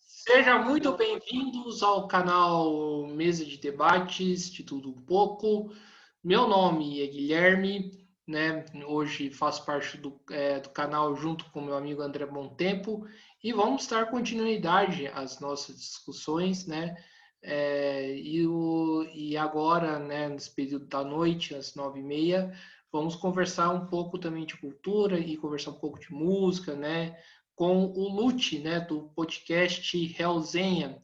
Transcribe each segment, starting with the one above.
Sejam muito bem-vindos ao canal Mesa de Debates de Tudo Um Pouco. Meu nome é Guilherme, né? Hoje faço parte do canal junto com meu amigo André Tempo e vamos dar continuidade às nossas discussões, né? E agora, né, nesse período da noite, às 9h30, vamos conversar um pouco também de cultura e conversar um pouco de música, né? Com o Lute, né, do podcast Realzenha,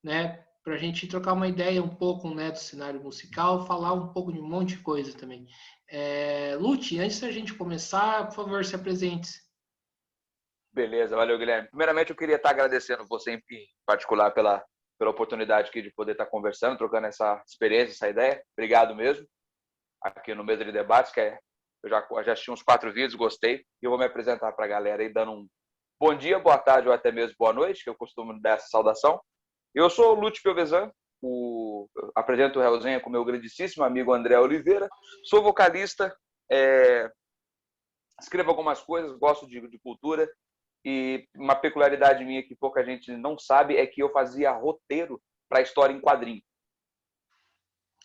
né, para a gente trocar uma ideia um pouco, né, do cenário musical, falar um pouco de um monte de coisa também. Lute, antes da gente começar, por favor, se apresente. Beleza, valeu, Guilherme. Primeiramente, eu queria estar agradecendo você em particular pela oportunidade aqui de poder estar conversando, trocando essa experiência, essa ideia. Obrigado mesmo. Aqui no Mesa de Debates, eu já assisti uns 4 vídeos, gostei. E eu vou me apresentar para a galera aí, dando um bom dia, boa tarde ou até mesmo boa noite, que eu costumo dar essa saudação. Eu sou o Lute Piovesan, apresento o Realzinha com meu grandíssimo amigo André Oliveira. Sou vocalista, escrevo algumas coisas, gosto de cultura. E uma peculiaridade minha que pouca gente não sabe é que eu fazia roteiro para história em quadrinho.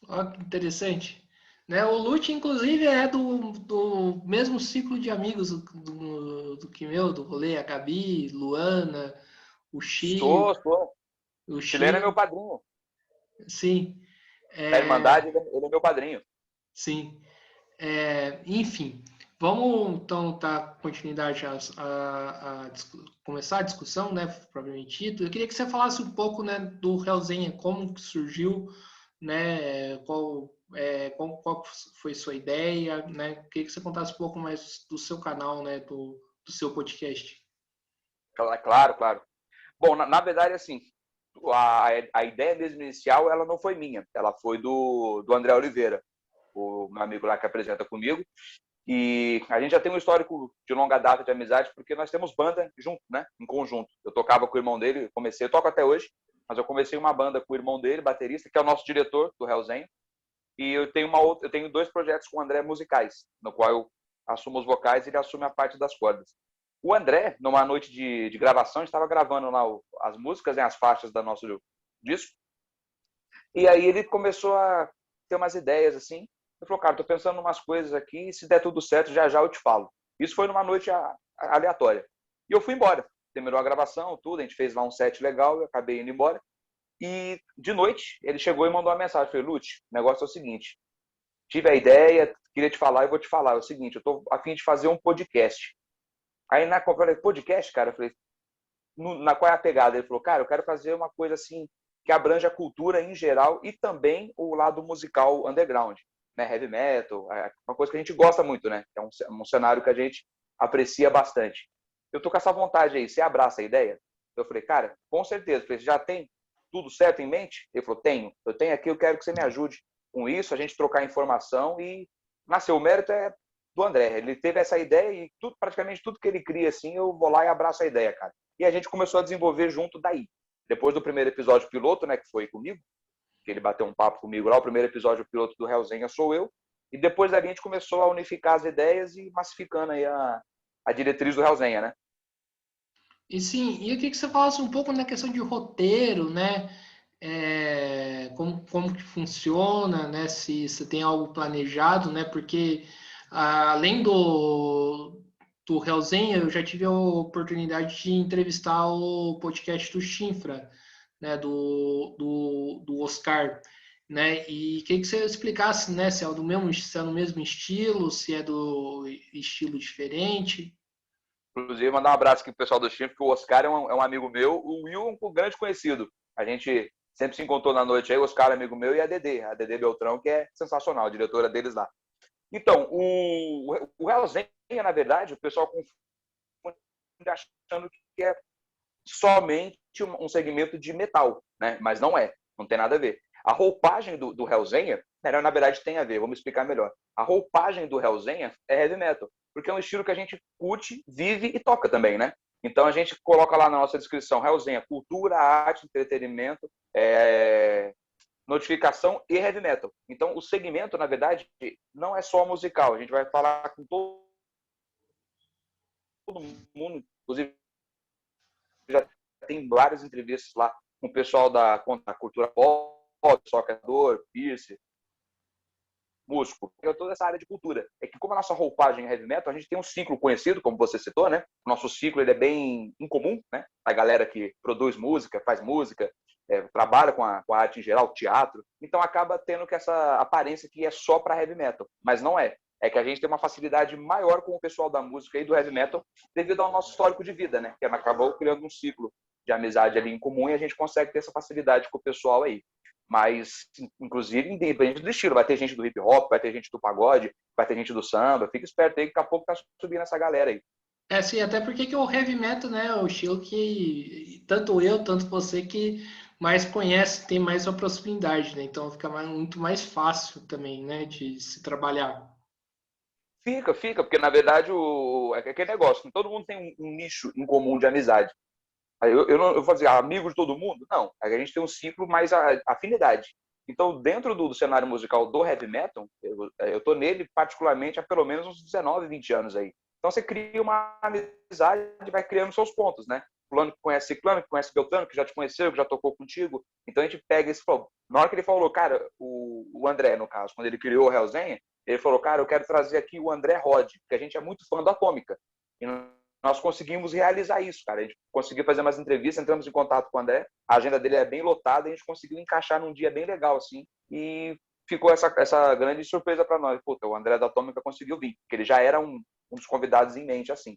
Olha que interessante. Né, o Lute, inclusive, é do mesmo ciclo de amigos do que meu, do rolê, a Gabi, Luana, o Chi, Sou. o Chileno é meu Chi, padrinho. sim, Da é, Irmandade, ele é meu padrinho. sim. Enfim, vamos então dar continuidade começar a discussão, né, propriamente dito. Eu queria que você falasse um pouco, né, do Realzenha, como que surgiu, né, qual foi sua ideia, né? Eu queria que você contasse um pouco mais do seu canal, né, do seu podcast. Claro. Bom, na verdade, assim, a ideia mesmo inicial, ela não foi minha. Ela foi do André Oliveira, o meu amigo lá que apresenta comigo. E a gente já tem um histórico de longa data de amizade, porque nós temos banda junto, né? Em conjunto. Eu tocava com o irmão dele, eu toco até hoje, mas eu comecei uma banda com o irmão dele, baterista, que é o nosso diretor do Hellzenha. E eu tenho 2 projetos com o André musicais, no qual eu assumo os vocais e ele assume a parte das cordas. O André, numa noite de gravação, estava gravando lá as músicas, né, as faixas do nosso disco. E aí ele começou a ter umas ideias assim. Eu falei, cara, tô pensando em umas coisas aqui, se der tudo certo, já já eu te falo. Isso foi numa noite aleatória. E eu fui embora. Terminou a gravação, tudo, a gente fez lá um set legal, eu acabei indo embora. E de noite, ele chegou e mandou uma mensagem. Eu falei, Lute, o negócio é o seguinte, tive a ideia, queria te falar e vou te falar. É o seguinte, eu tô a fim de fazer um podcast. Aí na eu falei, podcast, cara? Eu falei, qual é a pegada? Ele falou, cara, eu quero fazer uma coisa assim que abrange a cultura em geral e também o lado musical underground, né? Heavy metal, uma coisa que a gente gosta muito, né? É um cenário que a gente aprecia bastante. Eu tô com essa vontade aí, você abraça a ideia? Eu falei, cara, com certeza. Eu falei, você já tem tudo certo em mente? Ele falou, tenho. Eu tenho aqui, eu quero que você me ajude com isso, a gente trocar informação e nasceu. O mérito é do André. Ele teve essa ideia e praticamente tudo que ele cria, assim, eu vou lá e abraço a ideia, cara. E a gente começou a desenvolver junto daí. Depois do primeiro episódio piloto, né, que foi comigo, que ele bateu um papo comigo lá, o primeiro episódio piloto do Hellzenha sou eu, e depois dali a gente começou a unificar as ideias e massificando aí a diretriz do Hellzenha, né? E sim, e eu queria que você falasse um pouco na questão de roteiro, né? Como que funciona, né? Se você tem algo planejado, né? Porque além do Hellzenha, eu já tive a oportunidade de entrevistar o podcast do Chinfra, né? Do Oscar, né? E queria que você explicasse, né? Se é se é no mesmo estilo, se é do estilo diferente. Inclusive, mandar um abraço aqui pro pessoal do time, porque o Oscar é um amigo meu, o Will é um grande conhecido. A gente sempre se encontrou na noite aí, o Oscar é amigo meu e a Dedê Beltrão, que é sensacional, a diretora deles lá. Então, o Hellzenha, na verdade, o pessoal confunde achando que é somente um segmento de metal, né? Mas não é, não tem nada a ver. A roupagem do Hellzenha, na verdade tem a ver, vamos explicar melhor. A roupagem do Hellzenha é heavy metal, porque é um estilo que a gente curte, vive e toca também, né? Então a gente coloca lá na nossa descrição Hellzenha, cultura, arte, entretenimento, notificação e heavy metal. Então o segmento, na verdade, não é só musical, a gente vai falar com todo mundo, inclusive já tem várias entrevistas lá com o pessoal da cultura pop, socador, piercing, músico, toda essa área de cultura. É que como a nossa roupagem é heavy metal, a gente tem um ciclo conhecido, como você citou, né? O nosso ciclo ele é bem incomum, né? A galera que produz música, faz música, trabalha com a arte em geral, teatro, então acaba tendo que essa aparência que é só para heavy metal, mas não é. É que a gente tem uma facilidade maior com o pessoal da música e do heavy metal devido ao nosso histórico de vida, né? Que acabou criando um ciclo de amizade ali em comum e a gente consegue ter essa facilidade com o pessoal aí. Mas, inclusive, independente do estilo, vai ter gente do hip hop, vai ter gente do pagode, vai ter gente do samba. Fica esperto aí que daqui a pouco tá subindo essa galera aí. Sim, até porque que o heavy metal, né, é o estilo que tanto eu, tanto você que mais conhece, tem mais uma proximidade, né? Então fica muito mais fácil também, né, de se trabalhar. Fica, porque na verdade é aquele negócio, todo mundo tem um nicho em comum de amizade. Eu vou dizer, amigo de todo mundo? Não, a gente tem um ciclo mais afinidade. Então, dentro do cenário musical do heavy metal, eu tô nele particularmente há pelo menos uns 19, 20 anos aí. Então, você cria uma amizade e vai criando seus pontos, né? Fulano que conhece Ciclano, que conhece Beltrano, que já te conheceu, que já tocou contigo. Então, a gente pega esse... Na hora que ele falou, cara, o André, no caso, quando ele criou o Hellzenha, ele falou, cara, eu quero trazer aqui o André Rod, porque a gente é muito fã da Atômica. E nós conseguimos realizar isso, cara. A gente conseguiu fazer umas entrevistas, entramos em contato com o André, a agenda dele é bem lotada, a gente conseguiu encaixar num dia bem legal, assim, e ficou essa grande surpresa para nós. Puta, o André da Atômica conseguiu vir, porque ele já era um dos convidados em mente, assim.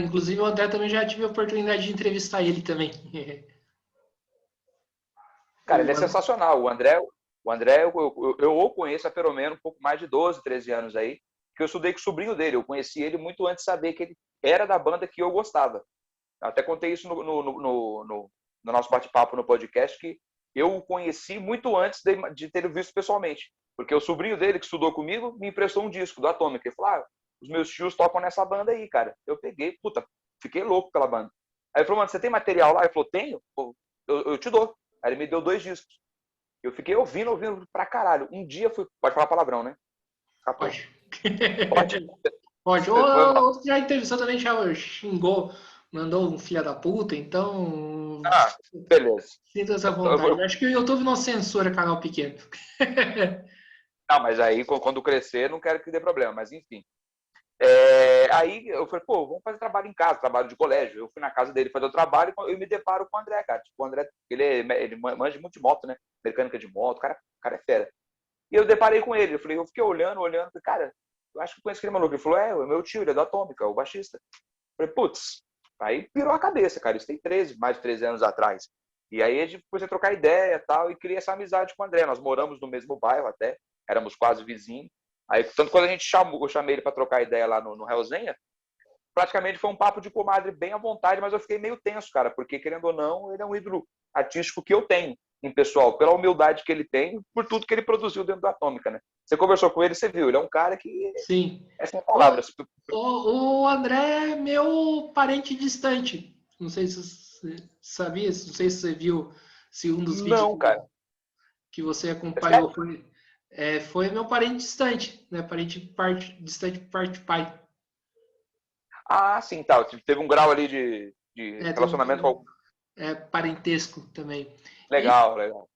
Inclusive o André também já tive a oportunidade de entrevistar ele também. Cara, ele é sensacional. O André eu o conheço há pelo menos um pouco mais de 12, 13 anos aí, que eu estudei com o sobrinho dele. Eu conheci ele muito antes de saber que ele era da banda que eu gostava. Eu até contei isso no nosso bate-papo no podcast, que eu o conheci muito antes de ter visto pessoalmente. Porque o sobrinho dele, que estudou comigo, me emprestou um disco do Atômica. Ele falou, os meus tios tocam nessa banda aí, cara. Eu peguei, puta, fiquei louco pela banda. Aí ele falou, mano, você tem material lá? Ele falou, tenho. Eu te dou. Aí ele me deu 2 discos. Eu fiquei ouvindo pra caralho. Um dia fui... Pode falar palavrão, né? Pode. Pode. Pode. Ou já entrevistou também, já xingou, mandou um filho da puta, então. Beleza. Sinta essa vontade. Acho que o YouTube não censura canal pequeno. Não, mas aí quando crescer, não quero que dê problema, mas enfim. Aí eu falei, pô, vamos fazer trabalho em casa, trabalho de colégio. Eu fui na casa dele fazer o trabalho e eu me deparo com o André, cara. Tipo, o André, ele manja muito de moto, né? Mecânica de moto, o cara é fera. E eu deparei com ele, eu fiquei olhando, falei, cara, eu acho que eu conheço aquele maluco. Ele falou, o meu tio, ele é da Atômica, o baixista. Eu falei, putz, aí pirou a cabeça, cara. Isso tem mais de 13 anos atrás. E aí a gente começou a trocar ideia e tal, e criei essa amizade com o André. Nós moramos no mesmo bairro até, éramos quase vizinhos. Aí, tanto quando eu chamei ele para trocar ideia lá no Hellzenha, praticamente foi um papo de comadre bem à vontade, mas eu fiquei meio tenso, cara, porque, querendo ou não, ele é um ídolo artístico que eu tenho em pessoal, pela humildade que ele tem, por tudo que ele produziu dentro da Atômica, né? Você conversou com ele, você viu, ele é um cara que Sim. é sem palavras. O André é meu parente distante. Não sei se você sabia, não sei se você viu, se um dos vídeos Não, cara. que você acompanhou foi meu parente distante, né? Distante por parte de pai. Ah, sim, tá. Teve um grau ali de relacionamento com... parentesco também. Legal, legal.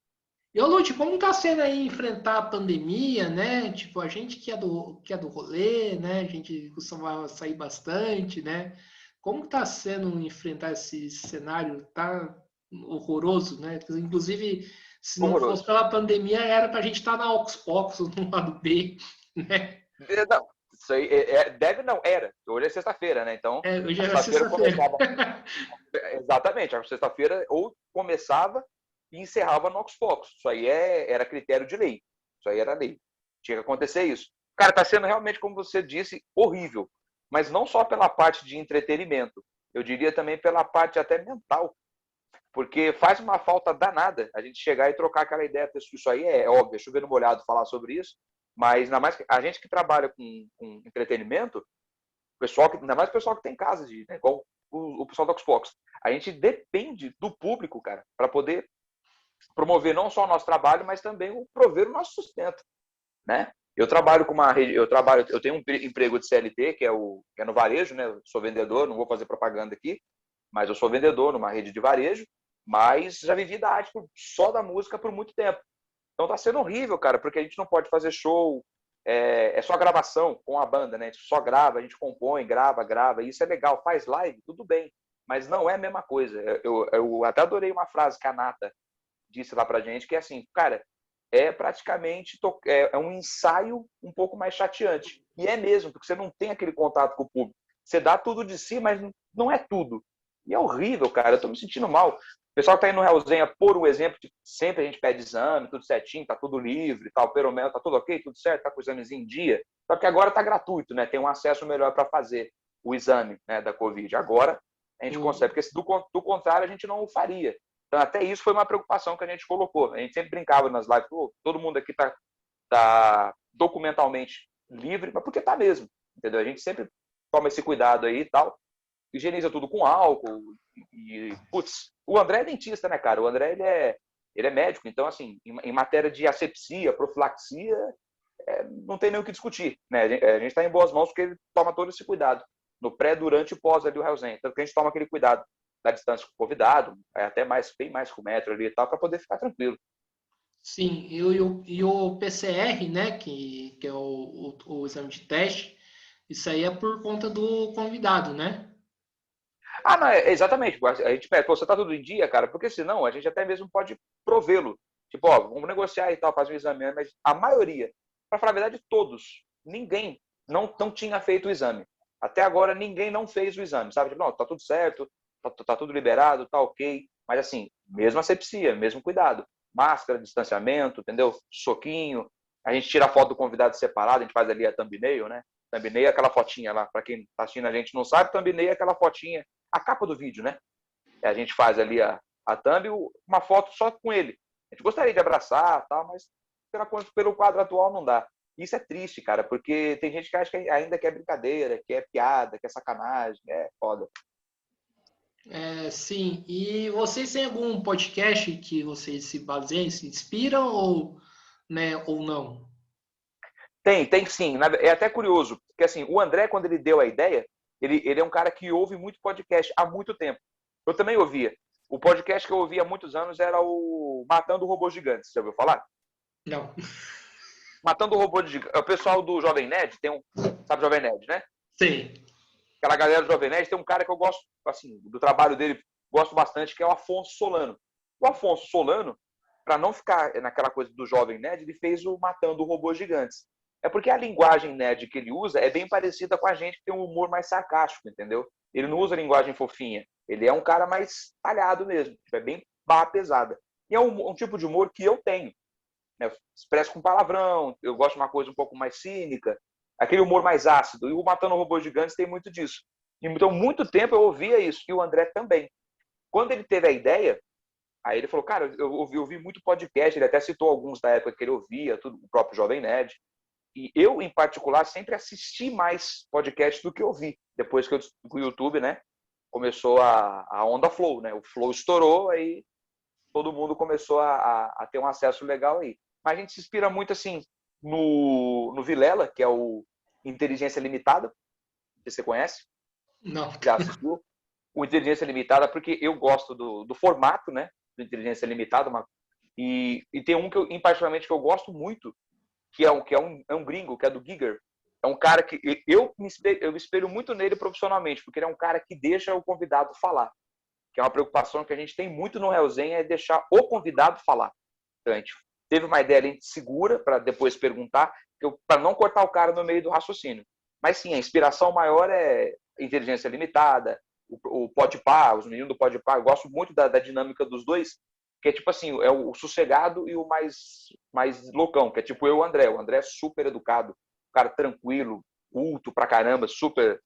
E, ô Lute, como tá sendo aí enfrentar a pandemia, né? Tipo, a gente que é do rolê, né? A gente costuma sair bastante, né? Como tá sendo enfrentar esse cenário? Tá horroroso, né? Inclusive, se não fosse pela pandemia, era pra gente estar na Oxbox, no lado B, né? Não, isso aí era. Hoje é sexta-feira, né? Então, hoje a era sexta-feira sexta-feira. começava. Exatamente, a sexta-feira ou começava e encerrava no Oxbox. Isso aí era critério de lei. Isso aí era lei. Tinha que acontecer isso. Cara, tá sendo realmente, como você disse, horrível. Mas não só pela parte de entretenimento. Eu diria também pela parte até mental. Porque faz uma falta danada a gente chegar e trocar aquela ideia. Isso aí é óbvio, é chover no molhado falar sobre isso. Mas ainda mais a gente que trabalha com entretenimento, ainda mais o pessoal que tem casa, né, igual o pessoal do Xbox, a gente depende do público, cara, para poder promover não só o nosso trabalho, mas também prover o nosso sustento, né? Eu trabalho com uma rede, eu tenho um emprego de CLT, que é no varejo, né? Eu sou vendedor, não vou fazer propaganda aqui, mas eu sou vendedor numa rede de varejo, mas já vivi da arte só da música por muito tempo. Então tá sendo horrível, cara, porque a gente não pode fazer show, é só gravação com a banda, né? A gente só grava, a gente compõe, grava, e isso é legal, faz live, tudo bem, mas não é a mesma coisa. Eu até adorei uma frase que a Nata disse lá pra gente, que é assim, cara, é praticamente é um ensaio um pouco mais chateante. E é mesmo, porque você não tem aquele contato com o público. Você dá tudo de si, mas não é tudo. E é horrível, cara, eu tô me sentindo mal. O pessoal que tá indo no Realzinha, por um exemplo, de sempre a gente pede exame, tudo certinho, tá tudo livre, tal, pelo menos tá tudo ok, tudo certo, tá com o examezinho em dia. Só que agora tá gratuito, né? Tem um acesso melhor para fazer o exame, né, da Covid. Agora a gente consegue, porque do contrário a gente não o faria. Então até isso foi uma preocupação que a gente colocou. A gente sempre brincava nas lives, todo mundo aqui tá documentalmente livre, mas porque tá mesmo, entendeu? A gente sempre toma esse cuidado aí e tal, higieniza tudo com álcool putz, o André é dentista, né, cara? O André, ele é médico, então, assim, em matéria de asepsia, profilaxia, não tem nem o que discutir, né? A gente tá em boas mãos porque ele toma todo esse cuidado, no pré, durante e pós ali o Hellzen. Tanto que a gente toma aquele cuidado da distância com o convidado, até bem mais que o metro ali e tal, para poder ficar tranquilo. Sim, e o PCR, né, que é o exame de teste, isso aí é por conta do convidado, né? Ah, não, exatamente. A gente pede, você tá tudo em dia, cara? Porque senão a gente até mesmo pode provê-lo. Tipo, ó, vamos negociar e tal, fazer um exame, mas a maioria, para falar a verdade, todos, ninguém não tinha feito o exame. Até agora, ninguém não fez o exame, sabe? Tipo, não, tá tudo certo, tá tudo liberado, tá ok. Mas assim, mesmo asepsia, mesmo cuidado. Máscara, distanciamento, entendeu? Soquinho. A gente tira a foto do convidado separado, a gente faz ali a thumbnail, né? Thumbnail é aquela fotinha lá, para quem tá assistindo a gente não sabe, thumbnail é aquela fotinha, a capa do vídeo, né? A gente faz ali a thumb, uma foto só com ele. A gente gostaria de abraçar, tal, mas pelo quadro atual não dá. Isso é triste, cara, porque tem gente que acha que ainda quer brincadeira, quer piada, quer sacanagem, é foda. Sim, e vocês têm algum podcast que vocês se baseiam, se inspiram ou, né, ou não? Tem sim. É até curioso, porque assim, o André, quando ele deu a ideia, ele é um cara que ouve muito podcast há muito tempo. Eu também ouvia. O podcast que eu ouvia há muitos anos era o Matando Robôs Gigantes. Já ouviu falar? Não. Matando Robôs Gigantes. O pessoal do Jovem Nerd tem um. Sabe Jovem Nerd, né? Sei. Aquela galera do Jovem Nerd tem um cara que eu gosto, assim, do trabalho dele, gosto bastante, que é o Afonso Solano. O Afonso Solano, para não ficar naquela coisa do Jovem Nerd, ele fez o Matando Robôs Gigantes. É porque a linguagem nerd que ele usa é bem parecida com a gente, que tem um humor mais sarcástico, entendeu? Ele não usa linguagem fofinha. Ele é um cara mais talhado mesmo, é bem barra pesada. E é um tipo de humor que eu tenho. Né? Eu expresso com palavrão, eu gosto de uma coisa um pouco mais cínica, aquele humor mais ácido. E o Matando Robôs Gigantes tem muito disso. Então, muito tempo eu ouvia isso, e o André também. Quando ele teve a ideia, aí ele falou, cara, eu ouvi muito podcast, ele até citou alguns da época que ele ouvia, tudo, o próprio Jovem Nerd. E eu, em particular, sempre assisti mais podcast do que ouvi. Depois que o YouTube, né, começou a onda Flow, né? O Flow estourou, aí todo mundo começou a ter um acesso legal aí. Mas a gente se inspira muito, assim, no Vilela, que é o Inteligência Limitada, que você conhece, Não. já assistiu. O Inteligência Limitada, porque eu gosto do formato, né, do Inteligência Limitada, e tem um que em particularmente que eu gosto muito, que é um gringo, que é do Giger. É um cara que eu me espelho muito nele profissionalmente, porque ele é um cara que deixa o convidado falar. Que é uma preocupação que a gente tem muito no Resenha, é deixar o convidado falar. Então, a gente teve uma ideia, a gente segura para depois perguntar, para não cortar o cara no meio do raciocínio. Mas sim, a inspiração maior é Inteligência Limitada, o Podpah, os meninos do Podpah. Eu gosto muito da dinâmica dos dois, que é tipo assim, é o sossegado e o mais loucão, que é tipo eu e o André. O André é super educado, cara tranquilo, culto pra caramba, super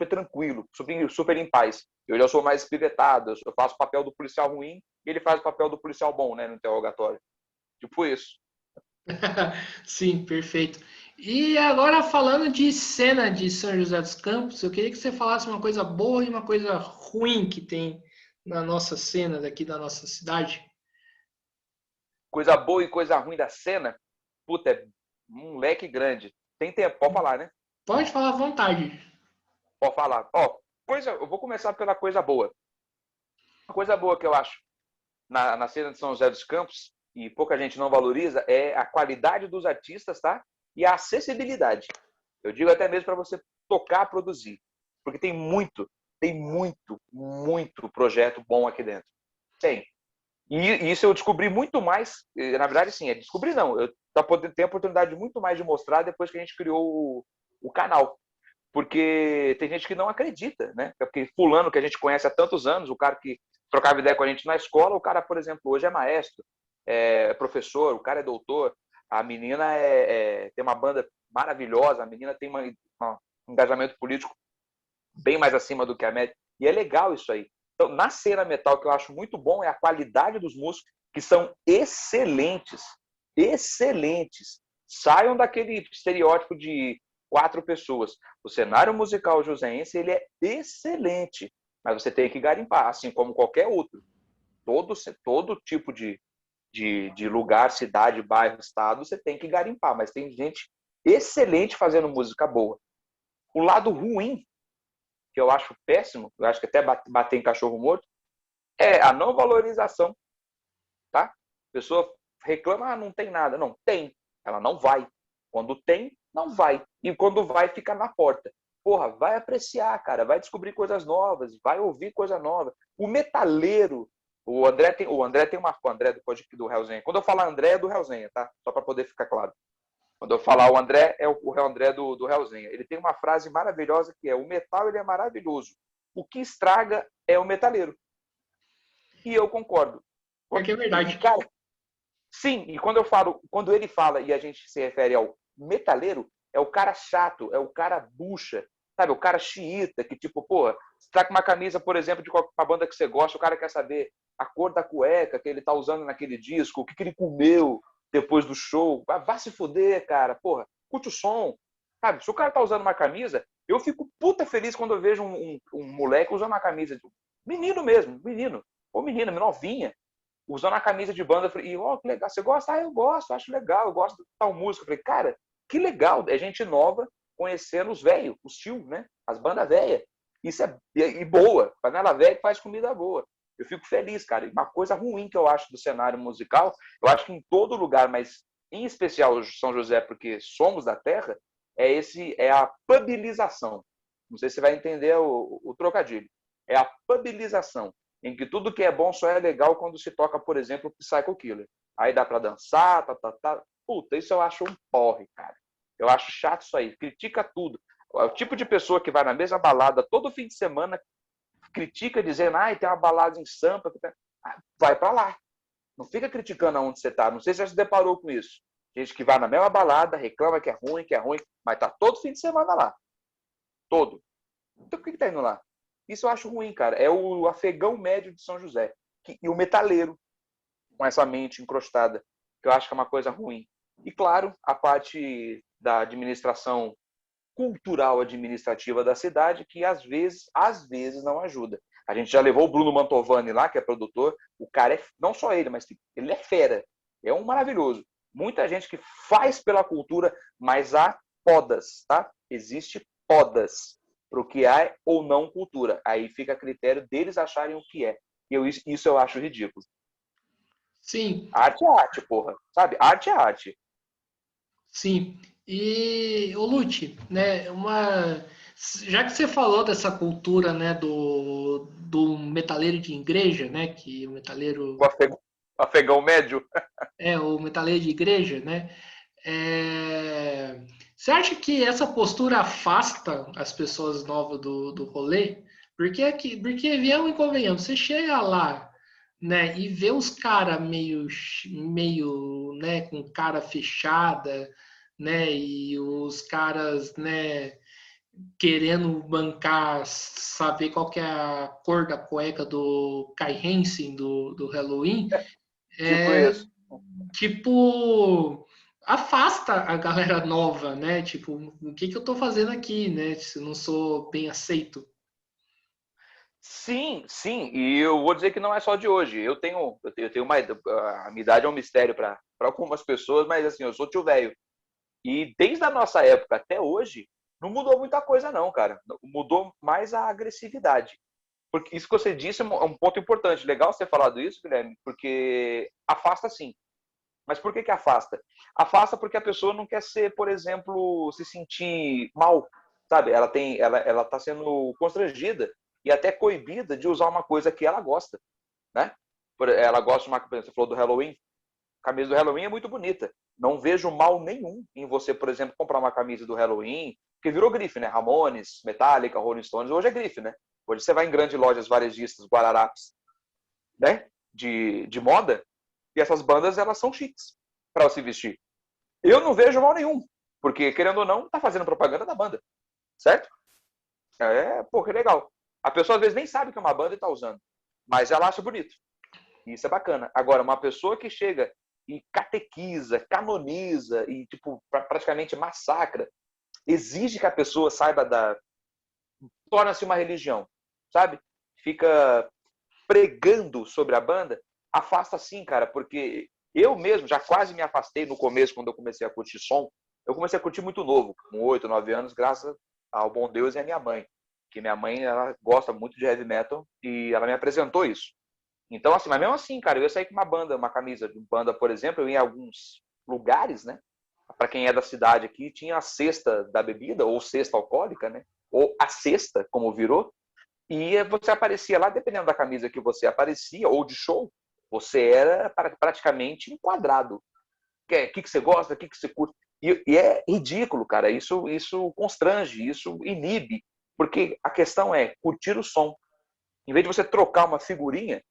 tranquilo, super em paz. Eu já sou mais espivetado, eu faço o papel do policial ruim e ele faz o papel do policial bom, né, no interrogatório. Tipo isso. Sim, perfeito. E agora falando de cena de São José dos Campos, eu queria que você falasse uma coisa boa e uma coisa ruim que tem na nossa cena daqui da nossa cidade. Coisa boa e coisa ruim da cena, puta, é um leque grande. Tem tempo, pode falar, né? Pode falar à vontade. Pode falar. Ó, eu vou começar pela coisa boa. Uma coisa boa que eu acho na cena de São José dos Campos, e pouca gente não valoriza, é a qualidade dos artistas, tá? E a acessibilidade. Eu digo até mesmo para você tocar, produzir. Porque tem muito projeto bom aqui dentro. Tem. E isso eu descobri muito mais, na verdade, sim, descobri não, eu tenho a oportunidade muito mais de mostrar depois que a gente criou o canal. Porque tem gente que não acredita, né? Porque fulano que a gente conhece há tantos anos, o cara que trocava ideia com a gente na escola, o cara, por exemplo, hoje é maestro, é professor, o cara é doutor, a menina tem uma banda maravilhosa, a menina tem um engajamento político bem mais acima do que a média. E é legal isso aí. Então, na cena metal, que eu acho muito bom é a qualidade dos músicos, que são excelentes. Excelentes. Saiam daquele estereótipo de 4 pessoas. O cenário musical joseense ele é excelente, mas você tem que garimpar, assim como qualquer outro. Todo tipo de lugar, cidade, bairro, estado, você tem que garimpar, mas tem gente excelente fazendo música boa. O lado ruim, que eu acho péssimo, eu acho que até bater em cachorro morto, é a não valorização, tá? A pessoa reclama, não tem nada. Não, tem. Ela não vai. Quando tem, não vai. E quando vai, fica na porta. Porra, vai apreciar, cara. Vai descobrir coisas novas, vai ouvir coisa nova. O metaleiro, o André tem uma... O André do Hellzenha. Quando eu falar André, é do Hellzenha, tá? Só para poder ficar claro. Quando eu falar o André, é o André do Hellzenha. Ele tem uma frase maravilhosa que é: o metal ele é maravilhoso. O que estraga é o metaleiro. E eu concordo. Porque é E, verdade. cara, sim, e quando ele fala e a gente se refere ao metaleiro, é o cara chato, é o cara bucha, sabe? O cara xiita, que tipo, pô, você tá com uma camisa, por exemplo, de uma banda que você gosta, o cara quer saber a cor da cueca que ele tá usando naquele disco, o que ele comeu depois do show. Vá se fuder, cara, porra, curte o som, sabe? Se o cara tá usando uma camisa, eu fico puta feliz quando eu vejo um moleque usando uma camisa, menino mesmo, menino, ou menina, novinha, usando a camisa de banda. Eu falei, ó, que legal, você gosta? Ah, eu gosto, acho legal, eu gosto de tal música. Eu falei, cara, que legal, é gente nova conhecendo os velhos, os tios, né? As bandas velhas. Isso e boa, panela velha que faz comida boa. Eu fico feliz, cara. E uma coisa ruim que eu acho do cenário musical, eu acho que em todo lugar, mas em especial São José, porque somos da terra, é a pabilização. Não sei se você vai entender o trocadilho. É a pabilização, em que tudo que é bom só é legal quando se toca, por exemplo, Psycho Killer. Aí dá pra dançar, tá. Puta, isso eu acho um porre, cara. Eu acho chato isso aí. Critica tudo. O tipo de pessoa que vai na mesma balada todo fim de semana, critica dizendo, tem uma balada em Sampa. Vai pra lá. Não fica criticando aonde você tá. Não sei se você já se deparou com isso. Gente que vai na mesma balada, reclama que é ruim, mas tá todo fim de semana lá. Todo. Então por que tá indo lá? Isso eu acho ruim, cara. É o afegão médio de São José. E o metaleiro, com essa mente encrostada, que eu acho que é uma coisa ruim. E, claro, a parte da administração cultural administrativa da cidade, que às vezes não ajuda. A gente já levou o Bruno Mantovani lá, que é produtor. O cara não só ele, mas ele é fera. É um maravilhoso. Muita gente que faz pela cultura, mas há podas, tá? Existe podas para o que é ou não cultura. Aí fica a critério deles acharem o que é. Isso eu acho ridículo. Sim, Arte é arte, porra. Sabe? Arte é arte. sim. E, o Lute, né, já que você falou dessa cultura, né, do metaleiro de igreja, né, que o O metaleiro afegão médio. o metaleiro de igreja, né, você acha que essa postura afasta as pessoas novas do rolê? Porque viemos e convenhamos, você chega lá, né, e vê os caras meio, né, com cara fechada, né, e os caras, né, querendo bancar, saber qual que é a cor da cueca do Kai Hansen do Halloween, Tipo é, isso. tipo, afasta a galera nova, né? Tipo, o que que eu tô fazendo aqui, né? Se eu não sou bem aceito. Sim, sim. E eu vou dizer que não é só de hoje. Eu tenho uma. A minha idade é um mistério para algumas pessoas, mas assim, eu sou tio velho. E desde a nossa época até hoje, não mudou muita coisa, não, cara. Mudou mais a agressividade. porque isso que você disse é um ponto importante. Legal você ter falado isso, Guilherme, porque afasta sim. Mas por que afasta? Afasta porque a pessoa não quer ser, por exemplo, se sentir mal, sabe? Ela está sendo constrangida e até coibida de usar uma coisa que ela gosta, né? Ela gosta de uma, você falou do Halloween, a camisa do Halloween é muito bonita. Não vejo mal nenhum em você, por exemplo, comprar uma camisa do Halloween, que virou grife, né? Ramones, Metallica, Rolling Stones, hoje é grife, né? Hoje você vai em grandes lojas varejistas, Guararapes, né? De moda, e essas bandas, elas são chiques para se vestir. Eu não vejo mal nenhum, porque, querendo ou não, tá fazendo propaganda da banda, certo? Pô, que legal. A pessoa às vezes nem sabe que é uma banda e tá usando, mas ela acha bonito. E isso é bacana. Agora, uma pessoa que chega e catequiza, canoniza e, tipo, praticamente massacra, exige que a pessoa saiba da... torna-se uma religião, sabe? Fica pregando sobre a banda, afasta sim, cara, porque eu mesmo já quase me afastei no começo, quando eu comecei a curtir som. Eu comecei a curtir muito novo, com 8, 9 anos, graças ao bom Deus e à minha mãe. Que minha mãe, ela gosta muito de heavy metal e ela me apresentou isso. Então, assim, mas mesmo assim, cara, eu ia sair com uma banda, uma camisa de banda, por exemplo, eu ia em alguns lugares, né? Para quem é da cidade aqui, tinha a cesta da bebida, ou cesta alcoólica, né? Ou a cesta, como virou. E você aparecia lá, dependendo da camisa que você aparecia, ou de show, você era praticamente enquadrado. O que você gosta, o que você curte. E é ridículo, cara. Isso constrange, isso inibe. Porque a questão é curtir o som. Em vez de você trocar uma figurinha,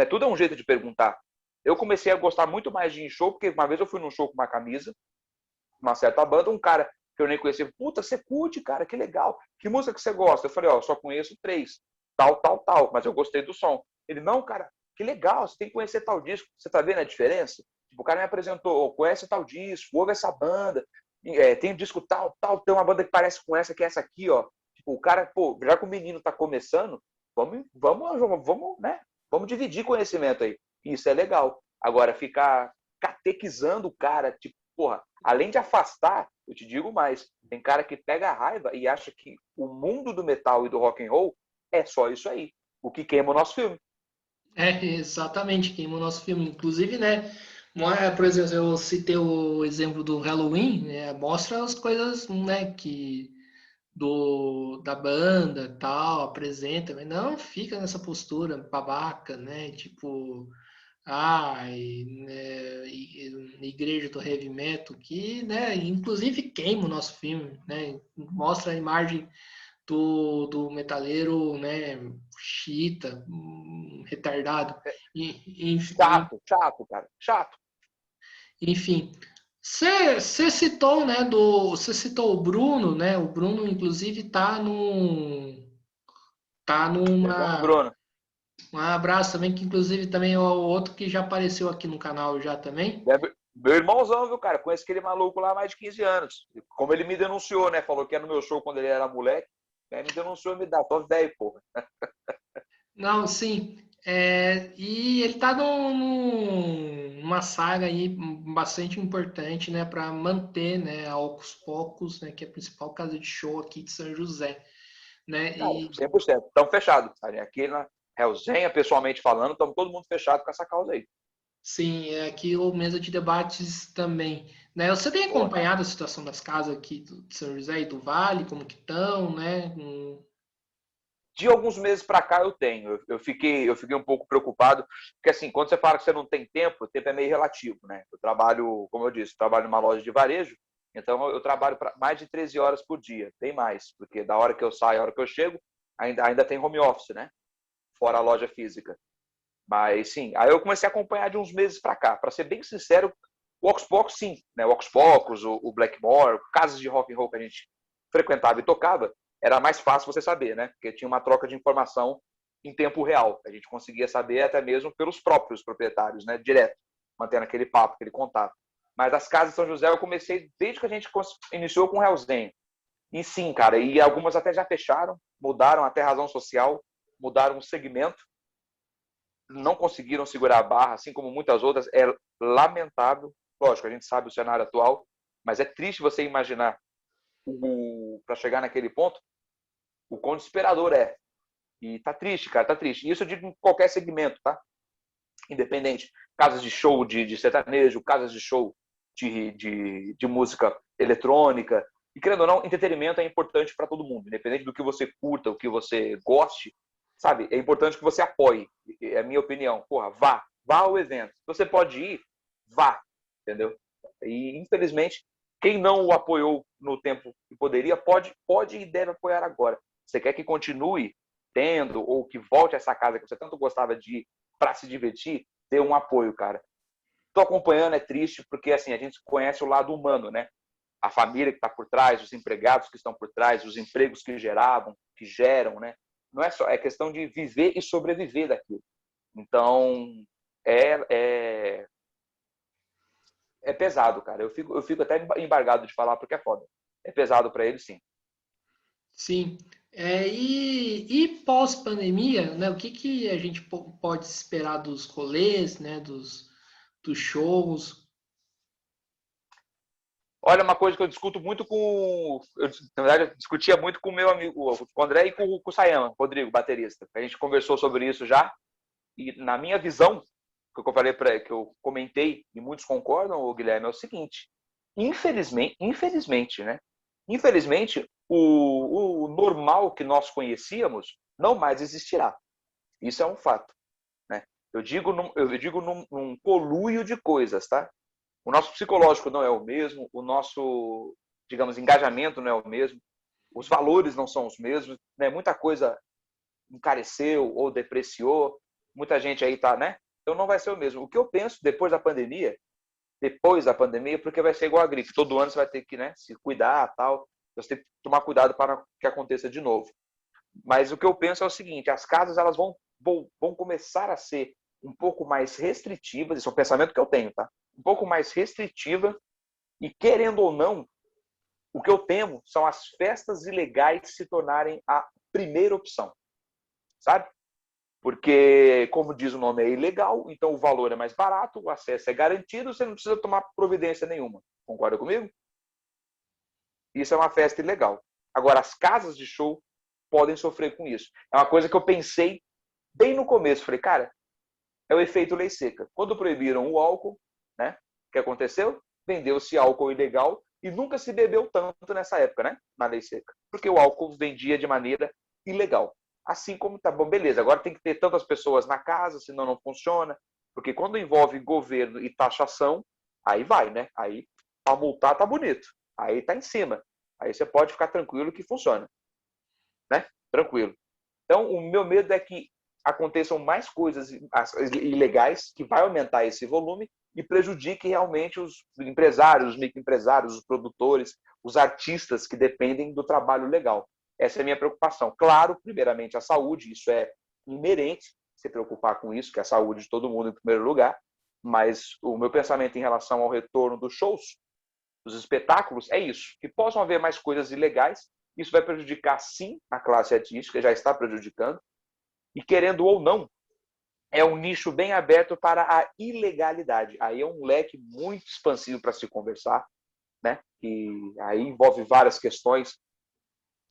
tudo é um jeito de perguntar. Eu comecei a gostar muito mais de ir em show, porque uma vez eu fui num show com uma camisa, uma certa banda, um cara que eu nem conhecia, puta, você curte, cara, que legal. Que música que você gosta? Eu falei, ó, só conheço 3, tal, mas eu gostei do som. Ele, não, cara, que legal, você tem que conhecer tal disco. Você tá vendo a diferença? Tipo, o cara me apresentou, conhece tal disco, ouve essa banda, tem um disco tal, tem uma banda que parece com essa, que é essa aqui, ó. Tipo, o cara, pô, já que o menino tá começando, vamos, né? Vamos dividir conhecimento aí. Isso é legal. Agora, ficar catequizando o cara, tipo, porra, além de afastar, eu te digo mais, tem cara que pega a raiva e acha que o mundo do metal e do rock and roll é só isso aí, o que queima o nosso filme. Exatamente, queima o nosso filme. Inclusive, né? Por exemplo, eu citei o exemplo do Halloween, né, mostra as coisas, né, que da banda tal, apresenta, mas não fica nessa postura babaca, né? Tipo, né, igreja do heavy metal, que, né, inclusive queima o nosso filme, né? Mostra a imagem do metaleiro, né, chita, retardado. Chato, cara, chato. Enfim, você citou, né, você citou o Bruno, né? O Bruno, inclusive, tá Grande numa Bruno. um abraço também, que inclusive também é o outro que já apareceu aqui no canal já também. É meu irmãozão, viu, cara? Conheço aquele maluco lá há mais de 15 anos. Como ele me denunciou, né? Falou que era no meu show quando ele era moleque. Me denunciou e me dá. Tô velho, porra. Não, sim. E ele tá numa saga aí bastante importante, né, para manter, né, aos poucos, né, que é a principal casa de show aqui de São José, né? Cara, 100%. Estamos fechados. Aqui na Resenha, pessoalmente falando, estamos todo mundo fechado com essa causa aí. Sim, aqui o mesa de debates também, né? Você tem Boa. acompanhado a situação das casas aqui de São José e do Vale, como que estão, né? De alguns meses para cá eu tenho. Eu fiquei um pouco preocupado, porque assim, quando você fala que você não tem tempo, o tempo é meio relativo, né? Eu trabalho, como eu disse, trabalho numa loja de varejo, então eu trabalho para mais de 13 horas por dia, bem mais, porque da hora que eu saio, a hora que eu chego, ainda tem home office, né? Fora a loja física. Mas sim, aí eu comecei a acompanhar de uns meses para cá. Para ser bem sincero, o Ox Pocos, sim, né? O Ox Pocos, o Blackmore, casas de rock and roll que a gente frequentava e tocava, era mais fácil você saber, né? Porque tinha uma troca de informação em tempo real. A gente conseguia saber até mesmo pelos próprios proprietários, né? Direto, mantendo aquele papo, aquele contato. Mas as casas de São José eu comecei desde que a gente iniciou com o Hellsden. E sim, cara, e algumas até já fecharam, mudaram até razão social, mudaram o segmento, não conseguiram segurar a barra, assim como muitas outras. É lamentável. Lógico, a gente sabe o cenário atual, mas é triste você imaginar para chegar naquele ponto o quão desesperador é. E tá triste, cara, tá triste. Isso eu digo em qualquer segmento, tá? Independente. Casas de show de sertanejo, casas de show de música eletrônica. E, querendo ou não, entretenimento é importante para todo mundo. Independente do que você curta, o que você goste, sabe? É importante que você apoie. É a minha opinião. Porra, vá ao evento. Se você pode ir, vá. Entendeu? E, infelizmente, quem não o apoiou no tempo que poderia, pode e deve apoiar agora. Você quer que continue tendo, ou que volte a essa casa que você tanto gostava de ir para se divertir, dê um apoio, cara. Tô acompanhando, é triste, porque assim, a gente conhece o lado humano, né? A família que está por trás, os empregados que estão por trás, os empregos que geram, né? Não é só, é questão de viver e sobreviver daquilo. Então, é, é, é pesado, cara. Eu fico até embargado de falar porque é foda. É pesado para eles, sim. Sim. E pós-pandemia, né? O que que a gente pode esperar dos rolês, né? Dos shows? Olha, uma coisa que eu discuto muito na verdade, eu discutia muito com o meu amigo, com o André e com o Sayama, Rodrigo, baterista. A gente conversou sobre isso já. E na minha visão, que eu falei que eu comentei e muitos concordam, Guilherme, é o seguinte: infelizmente, né? Infelizmente, o normal que nós conhecíamos não mais existirá. Isso é um fato, né? Eu digo num coluio de coisas, tá? O nosso psicológico não é o mesmo, o nosso, digamos, engajamento não é o mesmo, os valores não são os mesmos, né? Muita coisa encareceu ou depreciou, muita gente aí tá, né? Então não vai ser o mesmo. O que eu penso depois da pandemia, porque vai ser igual a gripe, todo ano você vai ter que, né, se cuidar, tal, você tem que tomar cuidado para que aconteça de novo. Mas o que eu penso é o seguinte: as casas elas vão começar a ser um pouco mais restritivas, isso é um pensamento que eu tenho, tá? Um pouco mais restritiva, e querendo ou não, o que eu temo são as festas ilegais se tornarem a primeira opção, sabe? Porque, como diz o nome, é ilegal, então o valor é mais barato, o acesso é garantido, você não precisa tomar providência nenhuma. Concorda comigo? Isso é uma festa ilegal. Agora, as casas de show podem sofrer com isso. É uma coisa que eu pensei bem no começo. Falei, cara, é o efeito lei seca. Quando proibiram o álcool, né? O que aconteceu? Vendeu-se álcool ilegal e nunca se bebeu tanto nessa época, né? Na lei seca. Porque o álcool vendia de maneira ilegal. Assim como tá bom, beleza, agora tem que ter tantas pessoas na casa, senão não funciona. Porque quando envolve governo e taxação, aí vai, né? Aí para multar tá bonito. Aí tá em cima. Aí você pode ficar tranquilo que funciona, né? Tranquilo. Então, o meu medo é que aconteçam mais coisas ilegais, que vai aumentar esse volume e prejudique realmente os empresários, os microempresários, os produtores, os artistas que dependem do trabalho legal. Essa é a minha preocupação. Claro, primeiramente a saúde, isso é inerente, se preocupar com isso, que é a saúde de todo mundo em primeiro lugar, mas o meu pensamento em relação ao retorno dos shows, dos espetáculos, é isso, que possam haver mais coisas ilegais. Isso vai prejudicar, sim, a classe artística, já está prejudicando, e querendo ou não, é um nicho bem aberto para a ilegalidade. Aí é um leque muito expansivo para se conversar, né? E aí envolve várias questões,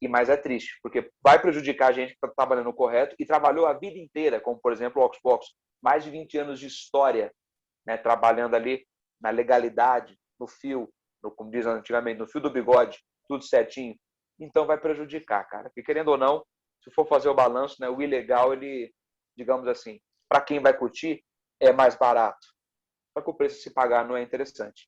e mais é triste, porque vai prejudicar a gente que está trabalhando correto e trabalhou a vida inteira, como, por exemplo, o Oxbox, mais de 20 anos de história, né? Trabalhando ali na legalidade, no fio, como diz antigamente, no fio do bigode, tudo certinho. Então vai prejudicar, cara. Porque querendo ou não, se for fazer o balanço, né, o ilegal, ele, digamos assim, para quem vai curtir, é mais barato. Só que o preço a se pagar não é interessante.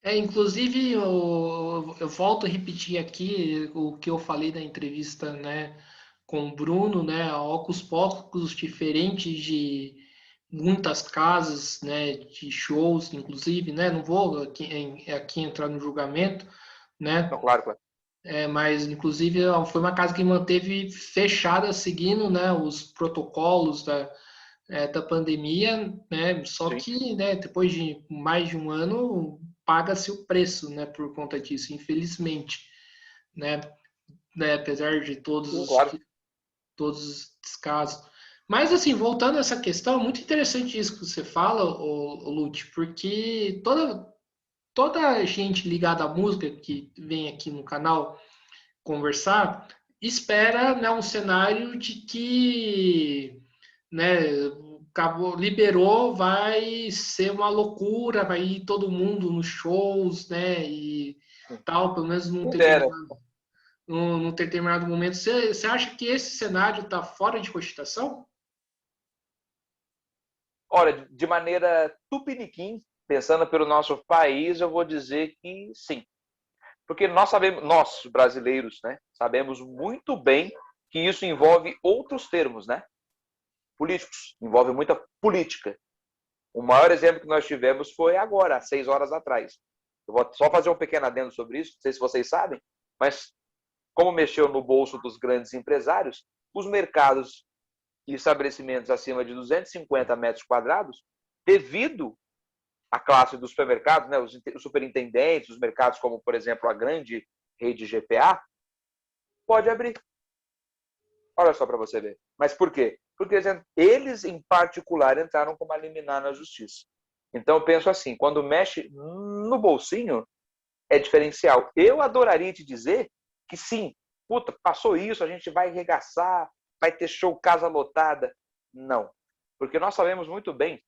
Inclusive, eu volto a repetir aqui o que eu falei da entrevista, né, com o Bruno, né, aos poucos, diferentes de muitas casas, né, de shows, inclusive, né, não vou aqui entrar no julgamento, Então, né, claro, claro. mas inclusive foi uma casa que manteve fechada, seguindo, né, os protocolos da pandemia, né? Só Sim, que, né, depois de mais de um ano, paga-se o preço, né, por conta disso, infelizmente, né? Apesar de sim, claro. todos os casos. Mas, assim, voltando a essa questão, muito interessante isso que você fala, o Lute, porque toda gente ligada à música que vem aqui no canal conversar, espera, né, um cenário de que, né, acabou, liberou, vai ser uma loucura, vai ir todo mundo nos shows, né, e tal, pelo menos Quem dera. num determinado momento. Você acha que esse cenário está fora de cogitação? Olha, de maneira tupiniquim, pensando pelo nosso país, eu vou dizer que sim. Porque nós sabemos, nós brasileiros, né, sabemos muito bem que isso envolve outros termos, né? Políticos, envolve muita política. O maior exemplo que nós tivemos foi agora, há 6 horas atrás. Eu vou só fazer um pequeno adendo sobre isso, não sei se vocês sabem, mas como mexeu no bolso dos grandes empresários, os mercados e estabelecimentos acima de 250 metros quadrados, devido à classe dos supermercados, né, os superintendentes, os mercados como, por exemplo, a grande rede GPA, pode abrir. Olha só para você ver. Mas por quê? Porque eles, em particular, entraram com uma liminar na justiça. Então, eu penso assim, quando mexe no bolsinho, é diferencial. Eu adoraria te dizer que sim, puta, passou isso, a gente vai arregaçar, vai ter show casa lotada. Não. Porque nós sabemos muito bem,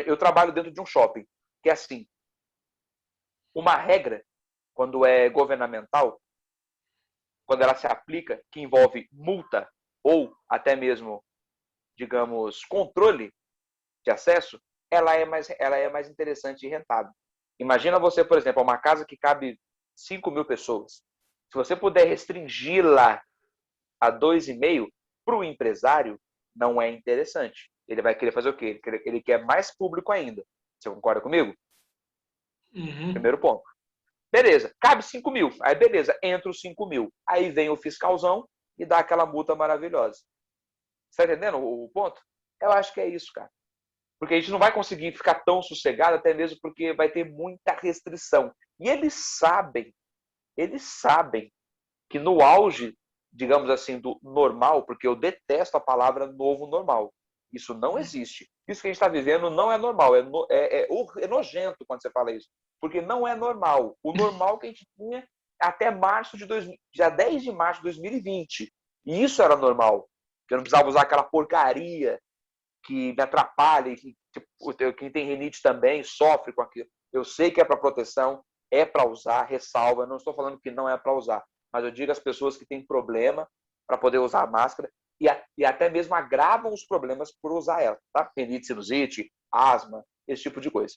eu trabalho dentro de um shopping, que é assim, uma regra, quando é governamental, quando ela se aplica, que envolve multa ou até mesmo, digamos, controle de acesso, ela é mais interessante e rentável. Imagina você, por exemplo, uma casa que cabe 5.000 pessoas. Se você puder restringi-la a 2,5, para o empresário, não é interessante. Ele vai querer fazer o quê? Ele quer mais público ainda. Você concorda comigo? Uhum. Primeiro ponto. Beleza, cabe 5.000. Aí beleza, entra os 5.000. Aí vem o fiscalzão e dá aquela multa maravilhosa. Você está entendendo o ponto? Eu acho que é isso, cara. Porque a gente não vai conseguir ficar tão sossegado, até mesmo porque vai ter muita restrição. E eles sabem que no auge, digamos assim, do normal, porque eu detesto a palavra novo normal. Isso não existe. Isso que a gente está vivendo não é normal, é nojento quando você fala isso. Porque não é normal. O normal que a gente tinha até março de 2000, já 10 de março de 2020. E isso era normal. Que eu não precisava usar aquela porcaria que me atrapalha, que tipo, quem tem rinite também sofre com aquilo. Eu sei que é para proteção, é para usar, ressalva. Eu não estou falando que não é para usar, mas eu digo às pessoas que têm problema para poder usar a máscara e até mesmo agravam os problemas por usar ela, tá? Rinite, sinusite, asma, esse tipo de coisa.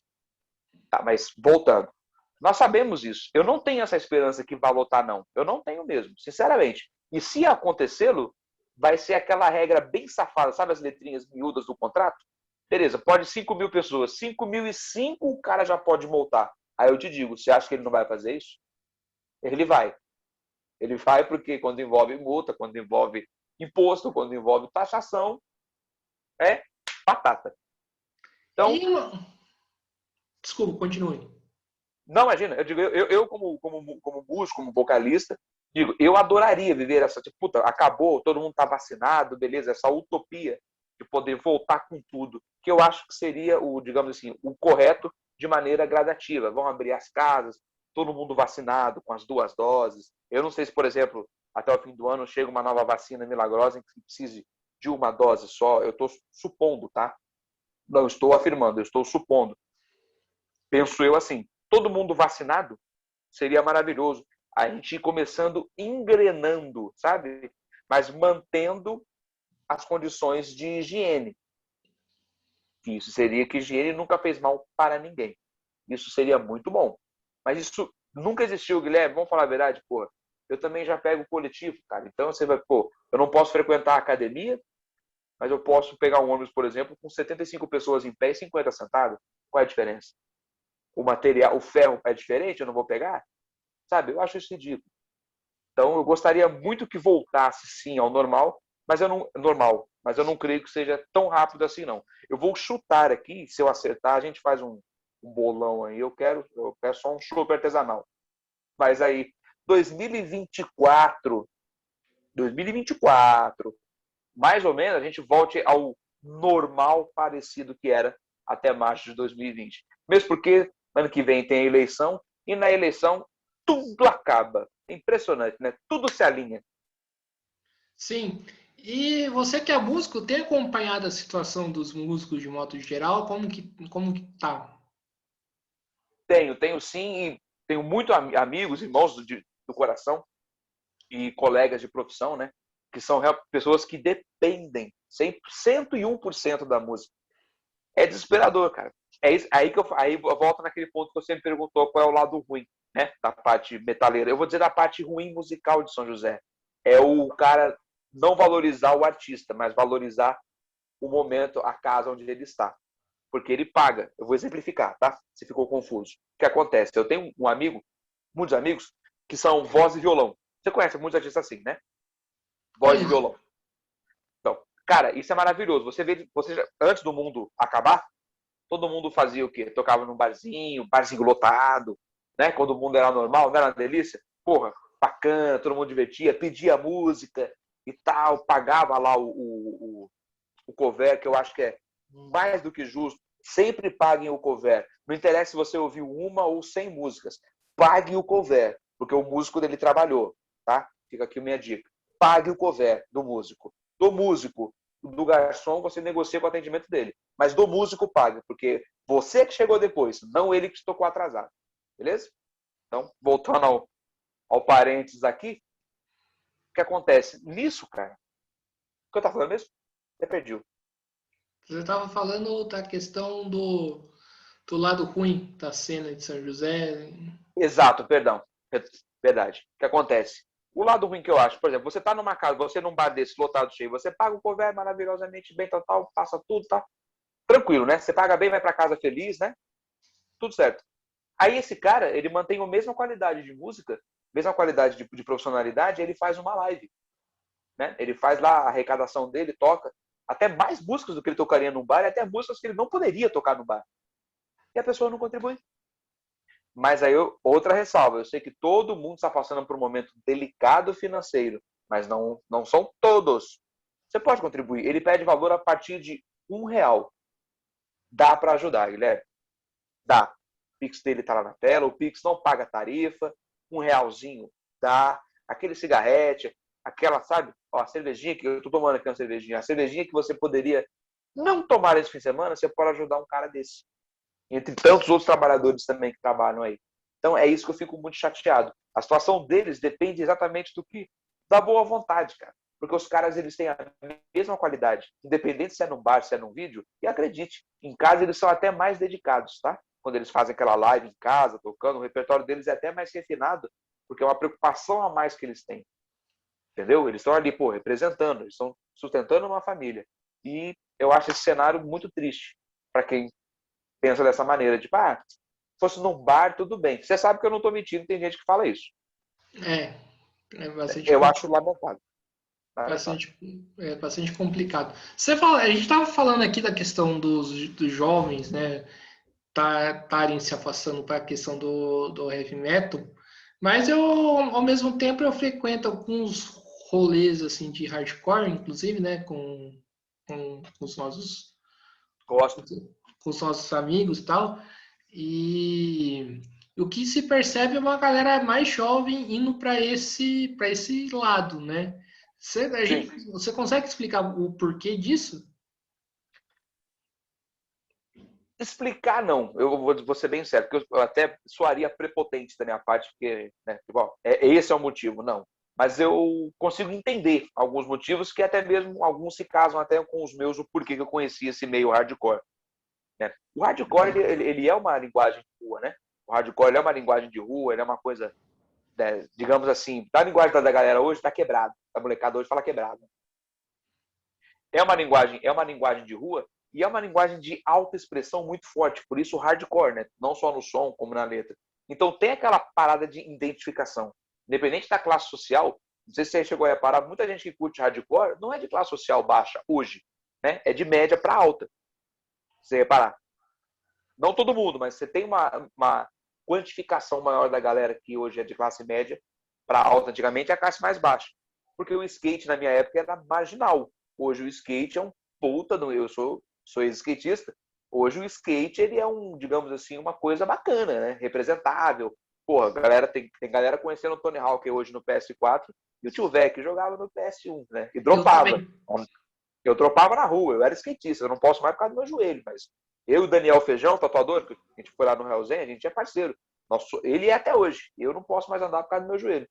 Tá, mas voltando, nós sabemos isso. Eu não tenho essa esperança que vai lotar, não. Eu não tenho mesmo, sinceramente. E se acontecê-lo, vai ser aquela regra bem safada, sabe as letrinhas miúdas do contrato? Beleza, pode 5.000 pessoas. 5.005 o cara já pode multar. Aí eu te digo, você acha que ele não vai fazer isso? Ele vai. Ele vai porque quando envolve multa, quando envolve imposto, quando envolve taxação, é batata. Então, E, desculpa, continue. não, imagina, eu digo, como músico, como vocalista, digo, eu adoraria viver essa, tipo, puta, acabou, todo mundo tá vacinado, beleza, essa utopia de poder voltar com tudo, que eu acho que seria o, digamos assim, o correto de maneira gradativa. Vão abrir as casas, todo mundo vacinado com as 2 doses. Eu não sei se, por exemplo, até o fim do ano chega uma nova vacina milagrosa em que precise de uma dose só. Eu estou supondo, tá? Não estou afirmando, eu estou supondo. Penso eu assim, todo mundo vacinado seria maravilhoso. A gente ir começando engrenando, sabe? Mas mantendo as condições de higiene. Isso seria que higiene nunca fez mal para ninguém. Isso seria muito bom. Mas isso nunca existiu, Guilherme. Vamos falar a verdade, pô. Eu também já pego o coletivo, cara. Então você vai, pô, eu não posso frequentar a academia, mas eu posso pegar um ônibus, por exemplo, com 75 pessoas em pé e 50 sentadas. Qual é a diferença? O material, o ferro é diferente, eu não vou pegar? Sabe? Eu acho isso ridículo. Então, eu gostaria muito que voltasse, sim, ao mas eu não creio que seja tão rápido assim, não. Eu vou chutar aqui, se eu acertar, a gente faz um bolão aí. Eu quero só um chopp artesanal. Mas aí, 2024, mais ou menos, a gente volte ao normal parecido que era até março de 2020. Mesmo porque ano que vem tem a eleição e na eleição tudo acaba. É impressionante, né? Tudo se alinha. Sim. E você que é músico, tem acompanhado a situação dos músicos de modo geral? Como que tá? Tenho sim, e tenho muito amigos, irmãos do coração e colegas de profissão, né? Que são pessoas que dependem 101% da música. É desesperador, cara. É isso, aí eu volto naquele ponto que você me perguntou qual é o lado ruim, né? Da parte metaleira. Eu vou dizer da parte ruim musical de São José. É o cara não valorizar o artista, mas valorizar o momento, a casa onde ele está. Porque ele paga. Eu vou exemplificar, tá? Se ficou confuso. O que acontece? Eu tenho um amigo, muitos amigos, que são voz e violão. Você conhece muitos artistas assim, né? Voz e Conheço. violão. Então, cara, isso é maravilhoso. Você vê, antes do mundo acabar, todo mundo fazia o quê? Tocava num barzinho lotado, né? Quando o mundo era normal, não era uma delícia? Porra, bacana, todo mundo divertia, pedia música e tal, pagava lá o cover, que eu acho que é mais do que justo. Sempre paguem o cover. Não interessa se você ouviu uma ou 100 músicas. Pague o cover, porque o músico dele trabalhou, tá? Fica aqui a minha dica. Pague o cover do músico. Do músico, do garçom, você negocia com o atendimento dele. Mas do músico, pague, porque você que chegou depois, não ele que te tocou atrasado. Beleza? Então, voltando ao parênteses aqui, o que acontece? Nisso, cara, o que eu tava falando mesmo? Até perdi. Você estava falando da questão do lado ruim da cena de São José. Exato, perdão. Verdade. O que acontece? O lado ruim que eu acho, por exemplo, você tá numa casa, você num bar desse lotado cheio, você paga o cover maravilhosamente bem, tal, passa tudo, tá? Tranquilo, né? Você paga bem, vai para casa feliz, né? Tudo certo. Aí esse cara, ele mantém a mesma qualidade de música, mesma qualidade de profissionalidade, ele faz uma live, né? Ele faz lá a arrecadação dele, toca até mais músicas do que ele tocaria num bar, e até músicas que ele não poderia tocar no bar. E a pessoa não contribui. Mas aí outra ressalva, eu sei que todo mundo está passando por um momento delicado financeiro, mas não são todos. Você pode contribuir. Ele pede valor a partir de R$ 1. Dá para ajudar, Guilherme. Dá. O Pix dele está lá na tela, o Pix não paga tarifa, R$ 1 dá. Aquele cigarrete, aquela, sabe? Ó, a cervejinha que eu estou tomando aqui, uma cervejinha. A cervejinha que você poderia não tomar esse fim de semana, você pode ajudar um cara desse. Entre tantos outros trabalhadores também que trabalham aí. Então é isso que eu fico muito chateado. A situação deles depende exatamente do que da boa vontade, cara. Porque os caras eles têm a mesma qualidade, independente se é num bar, se é num vídeo. E acredite, em casa eles são até mais dedicados, tá? Quando eles fazem aquela live em casa, tocando, o repertório deles é até mais refinado, porque é uma preocupação a mais que eles têm. Entendeu? Eles estão ali, pô, representando, eles estão sustentando uma família. E eu acho esse cenário muito triste para quem pensa dessa maneira, tipo, se fosse num bar, tudo bem. Você sabe que eu não estou mentindo, tem gente que fala isso. É, é bastante, Eu acho lamentável. Lamentável. bastante, bastante complicado. A gente estava falando aqui da questão dos jovens, né, estarem se afastando para a questão do heavy metal, mas ao mesmo tempo, eu frequento alguns rolês assim de hardcore, inclusive, né, com os nossos Gosto. com os nossos amigos e tal. E o que se percebe é uma galera mais jovem indo para esse lado, né? Sim. Você consegue explicar o porquê disso? Explicar, não. Eu vou ser bem certo, porque eu até soaria prepotente da minha parte, porque, né, bom, esse é o motivo, não. Mas eu consigo entender alguns motivos que até mesmo alguns se casam até com os meus, o porquê que eu conheci esse meio hardcore. Né? O hardcore, ele é uma linguagem de rua, né? O hardcore ele é uma linguagem de rua, ele é uma coisa, né, digamos assim, da linguagem da galera hoje, tá quebrado. A molecada hoje fala quebrado. É uma linguagem de rua e é uma linguagem de autoexpressão muito forte, por isso o hardcore, né? Não só no som, como na letra. Então tem aquela parada de identificação. Independente da classe social, não sei se você chegou a reparar, muita gente que curte hardcore não é de classe social baixa hoje, né? É de média para alta. Se você reparar. Não todo mundo, mas você tem uma quantificação maior da galera que hoje é de classe média para alta. Antigamente é a classe mais baixa. Porque o skate na minha época era marginal. Hoje o skate é um puta, eu sou ex-skatista. Hoje o skate ele é digamos assim, uma coisa bacana, né? Representável. porra, tem galera conhecendo o Tony Hawk hoje no PS4 e o tio Vec jogava no PS1, né? E dropava. Eu dropava na rua, eu era skatista, eu não posso mais por causa do meu joelho, mas eu e o Daniel Feijão, tatuador, que a gente foi lá no Realzinha, a gente é parceiro. Ele é até hoje. Eu não posso mais andar por causa do meu joelho.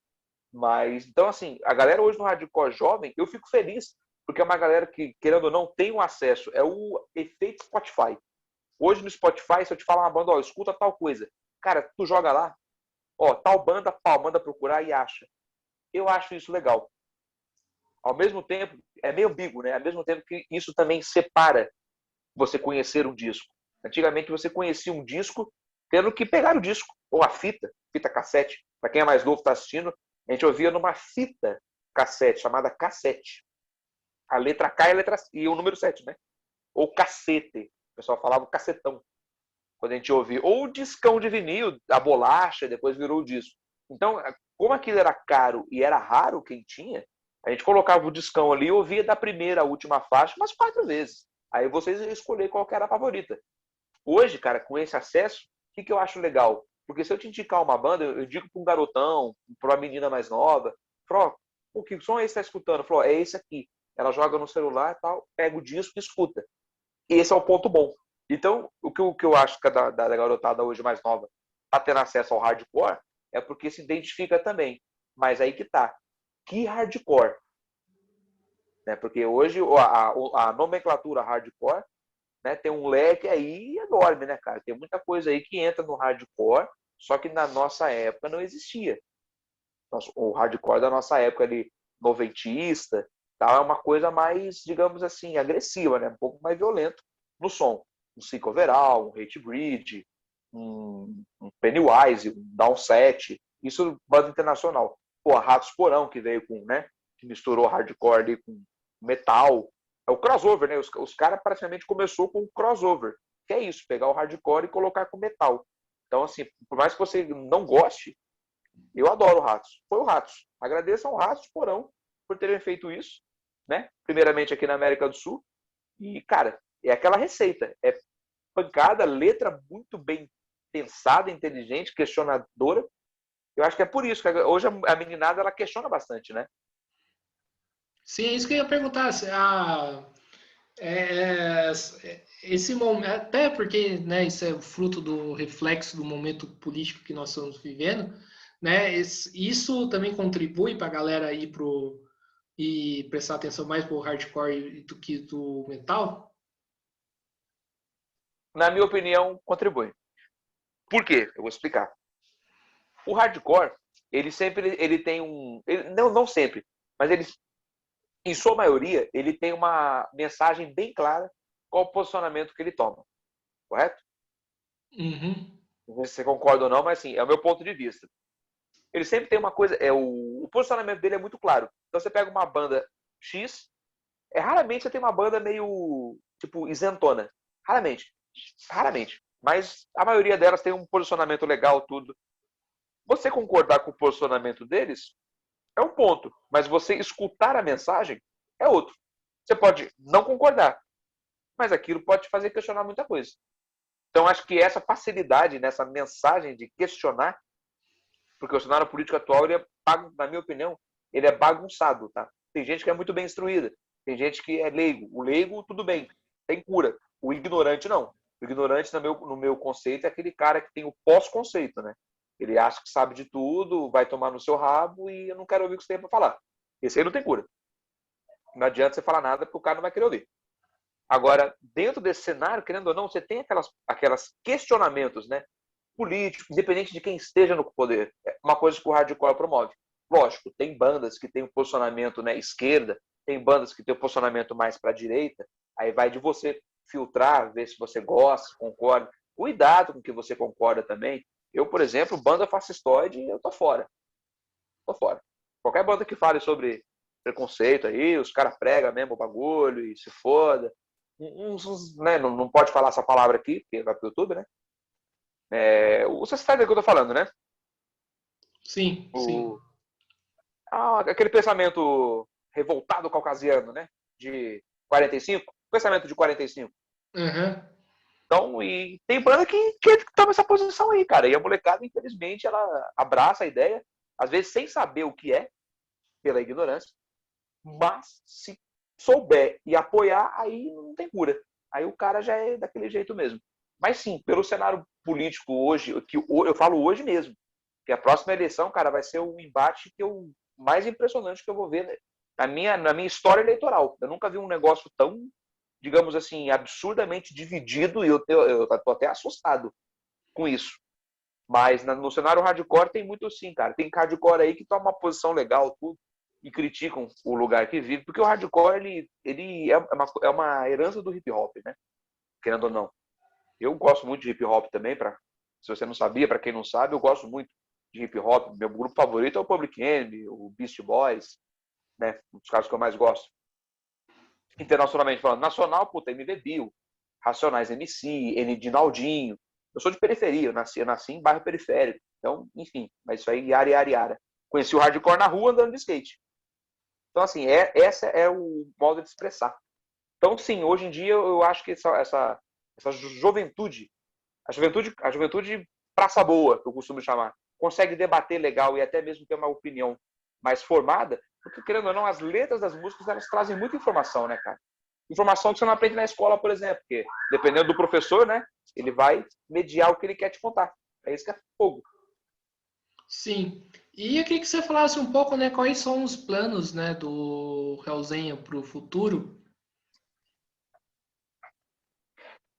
Mas, então, assim, a galera hoje no hardcore jovem, eu fico feliz, porque é uma galera que, querendo ou não, tem um acesso. É o efeito Spotify. Hoje no Spotify, se eu te falar uma banda, ó, escuta tal coisa. Cara, tu joga lá, ó, tal banda, pau, manda procurar e acha. Eu acho isso legal. Ao mesmo tempo, é meio ambíguo, né? Ao mesmo tempo que isso também separa você conhecer um disco. Antigamente você conhecia um disco tendo que pegar o disco, ou a fita cassete. Para quem é mais novo está assistindo, a gente ouvia numa fita cassete, chamada cassete. A letra K e a letra e o número 7, né? Ou cacete. O pessoal falava cacetão quando a gente ouvia. Ou o discão de vinil, a bolacha, depois virou o disco. Então, como aquilo era caro e era raro quem tinha, a gente colocava o discão ali e ouvia da primeira à última faixa umas 4 vezes. Aí vocês iam escolher qual que era a favorita. Hoje, cara, com esse acesso, o que eu acho legal? Porque se eu te indicar uma banda, eu indico para um garotão, para uma menina mais nova, falo, o que som é esse que você está escutando? Falou, é esse aqui. Ela joga no celular e tal, pega o disco e escuta. E esse é o ponto bom. Então, o que eu acho que da garotada hoje mais nova está tendo acesso ao hardcore é porque se identifica também. Mas aí que tá. Que hardcore? Né? Porque hoje a nomenclatura hardcore, né, tem um leque aí enorme, né, cara? Tem muita coisa aí que entra no hardcore, só que na nossa época não existia. O hardcore da nossa época ali, noventista, tal, é uma coisa mais, digamos assim, agressiva, né? Um pouco mais violento no som. Um Sick Overall, um Hatebreed, um Pennywise, um Downset, isso banda internacional. Pô, Ratos Porão, que veio com, né, que misturou hardcore ali com metal. É o crossover, né? Os caras praticamente começou com o crossover, que é isso, pegar o hardcore e colocar com metal. Então, assim, por mais que você não goste, eu adoro o Ratos. Foi o Ratos. Agradeço ao Ratos Porão por terem feito isso, né? Primeiramente aqui na América do Sul. E, cara, é aquela receita. É pancada, letra muito bem pensada, inteligente, questionadora. Eu acho que é por isso que hoje a meninada ela questiona bastante, né? Sim, é isso que eu ia perguntar. É, esse momento, até porque, né, isso é fruto do reflexo do momento político que nós estamos vivendo, né? Isso também contribui para a galera ir e prestar atenção mais pro hardcore do que do metal? Na minha opinião, contribui. Por quê? Eu vou explicar. O hardcore, ele tem um, não sempre, mas ele, em sua maioria, ele tem uma mensagem bem clara qual o posicionamento que ele toma, correto? Uhum. Não sei se você concorda ou não, mas assim, é o meu ponto de vista. Ele sempre tem uma coisa, o posicionamento dele é muito claro. Então você pega uma banda X, raramente você tem uma banda meio, tipo, isentona. Raramente. Raramente. Mas a maioria delas tem um posicionamento legal, tudo. Você concordar com o posicionamento deles é um ponto, mas você escutar a mensagem é outro. Você pode não concordar, mas aquilo pode te fazer questionar muita coisa. Então, acho que essa facilidade nessa mensagem de questionar, porque o cenário político atual, ele é, na minha opinião, ele é bagunçado, tá? Tem gente que é muito bem instruída, tem gente que é leigo. O leigo, tudo bem, tem cura. O ignorante, não. O ignorante, no meu conceito, é aquele cara que tem o pós-conceito, né? Ele acha que sabe de tudo, vai tomar no seu rabo e eu não quero ouvir o que você tem para falar. Esse aí não tem cura. Não adianta você falar nada porque o cara não vai querer ouvir. Agora, dentro desse cenário, querendo ou não, você tem aquelas questionamentos, né? Políticos, independente de quem esteja no poder. É uma coisa que o hardcore promove. Lógico, tem bandas que têm um posicionamento, né, esquerda, tem bandas que têm um posicionamento mais para a direita, aí vai de você filtrar, ver se você gosta, concorda. Cuidado com o que você concorda também. Eu, por exemplo, banda fascistoide, eu tô fora. Tô fora. Qualquer banda que fale sobre preconceito aí, os caras pregam mesmo o bagulho e se foda. Né, não pode falar essa palavra aqui, porque vai pro YouTube, né? Você sabe do que eu tô falando, né? Sim, sim. Aquele pensamento revoltado caucasiano, né? De 45. Pensamento de 45. Uhum. Então, e tem banda que toma essa posição aí, cara. E a molecada, infelizmente, ela abraça a ideia, às vezes sem saber o que é, pela ignorância, mas se souber e apoiar, aí não tem cura. Aí o cara já é daquele jeito mesmo. Mas sim, pelo cenário político hoje, que eu falo hoje mesmo, que a próxima eleição, cara, vai ser o embate mais impressionante que eu vou ver na minha história eleitoral. Eu nunca vi um negócio tão, digamos assim, absurdamente dividido, e eu tô até assustado com isso. Mas no cenário hardcore tem muito sim, cara. Tem hardcore aí que toma uma posição legal, tudo, e criticam o lugar que vive, porque o hardcore ele é uma herança do hip hop, né? Querendo ou não. Eu gosto muito de hip hop também, se você não sabia, para quem não sabe, eu gosto muito de hip hop. Meu grupo favorito é o Public Enemy, o Beastie Boys, né? Um dos casos que eu mais gosto. Internacionalmente falando, nacional, puta, MV Bill, Racionais MC, N de Naldinho. Eu sou de periferia, eu nasci em bairro periférico. Então, enfim, mas isso aí, yara. Conheci o hardcore na rua andando de skate. Então, assim, essa é o modo de expressar. Então, sim, hoje em dia eu acho que essa juventude, a juventude praça boa, que eu costumo chamar, consegue debater legal e até mesmo ter uma opinião mais formada, porque, querendo ou não, as letras das músicas, elas trazem muita informação, né, cara? Informação que você não aprende na escola, por exemplo, porque dependendo do professor, né, ele vai mediar o que ele quer te contar. É isso que é fogo. Sim. E eu queria que você falasse um pouco, né, quais são os planos, né, do Hellzenha para o futuro.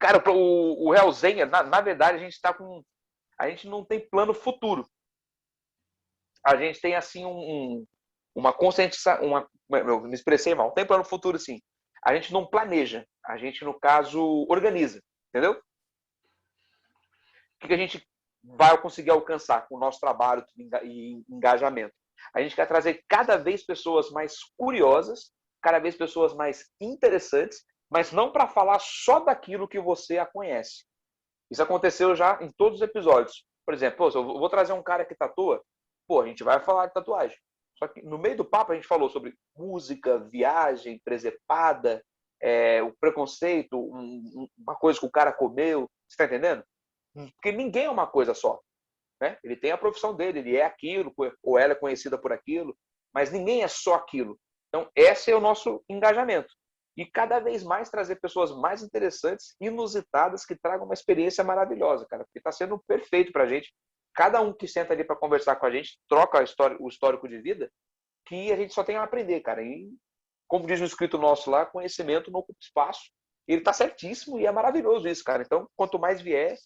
Cara, o Hellzenha, na verdade, a gente não tem plano futuro. A gente tem, assim, uma conscientização, eu me expressei mal, não tem plano futuro, sim. A gente não planeja, a gente, no caso, organiza, entendeu? O que a gente vai conseguir alcançar com o nosso trabalho e engajamento? A gente quer trazer cada vez pessoas mais curiosas, cada vez pessoas mais interessantes, mas não para falar só daquilo que você a conhece. Isso aconteceu já em todos os episódios. Por exemplo, eu vou trazer um cara que tatua, a gente vai falar de tatuagem. Só que no meio do papo a gente falou sobre música, viagem, presepada, o preconceito, uma coisa que o cara comeu. Você está entendendo? Porque ninguém é uma coisa só. Né? Ele tem a profissão dele, ele é aquilo, ou ela é conhecida por aquilo, mas ninguém é só aquilo. Então, esse é o nosso engajamento. E cada vez mais trazer pessoas mais interessantes, inusitadas, que tragam uma experiência maravilhosa, cara. Porque está sendo perfeito para a gente. Cada um que senta ali para conversar com a gente, troca o histórico de vida, que a gente só tem a aprender, cara. E, como diz o escrito nosso lá, conhecimento não ocupa espaço. Ele está certíssimo e é maravilhoso isso, cara. Então, quanto mais vier,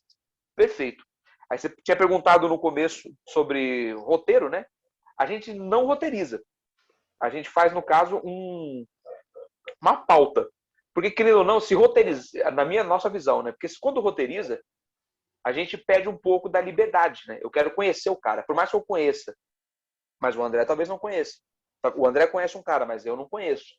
perfeito. Aí você tinha perguntado no começo sobre roteiro, né? A gente não roteiriza. A gente faz, no caso, uma pauta. Porque, querendo ou não, se roteiriza, nossa visão, né? Porque quando roteiriza, a gente perde um pouco da liberdade, né? Eu quero conhecer o cara. Por mais que eu conheça, mas o André talvez não conheça. O André conhece um cara, mas eu não conheço.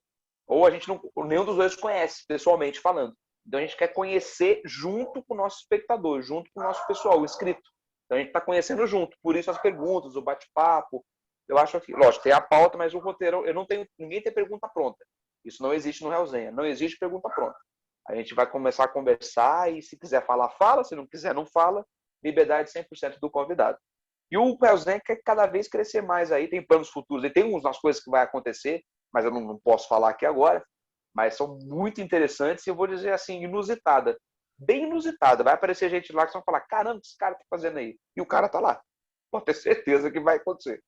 Ou a gente não, nenhum dos dois conhece, pessoalmente falando. Então a gente quer conhecer junto com o nosso espectador, junto com o nosso pessoal, o inscrito. Então a gente está conhecendo junto. Por isso as perguntas, o bate-papo. Eu acho que, lógico, tem a pauta, mas o roteiro, ninguém tem pergunta pronta. Isso não existe no Hellzenha. Não existe pergunta pronta. A gente vai começar a conversar e se quiser falar, fala. Se não quiser, não fala. Liberdade 100% do convidado. E o Hellzenha quer cada vez crescer mais aí. Tem planos futuros. Tem umas coisas que vai acontecer, mas eu não posso falar aqui agora. Mas são muito interessantes e eu vou dizer assim, inusitada. Bem inusitada. Vai aparecer gente lá que vão falar, caramba, o que esse cara tá fazendo aí? E o cara tá lá. Pode ter certeza que vai acontecer.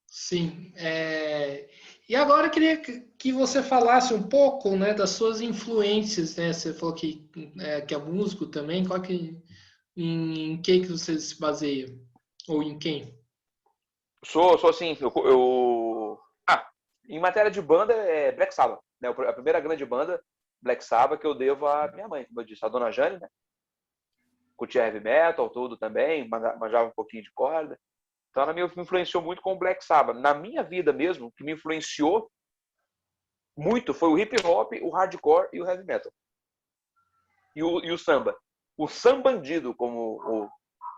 Sim. E agora eu queria que você falasse um pouco, né, das suas influências, né? Você falou que é músico também. Em que você se baseia? Ou em quem? Sou assim, em matéria de banda, é Black Sabbath. Né? A primeira grande banda, Black Sabbath, que eu devo à minha mãe, como eu disse, a dona Jane, né? Curtia heavy metal, tudo também, manjava um pouquinho de corda. Então ela me influenciou muito com o Black Sabbath. Na minha vida mesmo, o que me influenciou muito foi o hip hop, o hardcore e o heavy metal. E o samba. O sambandido, como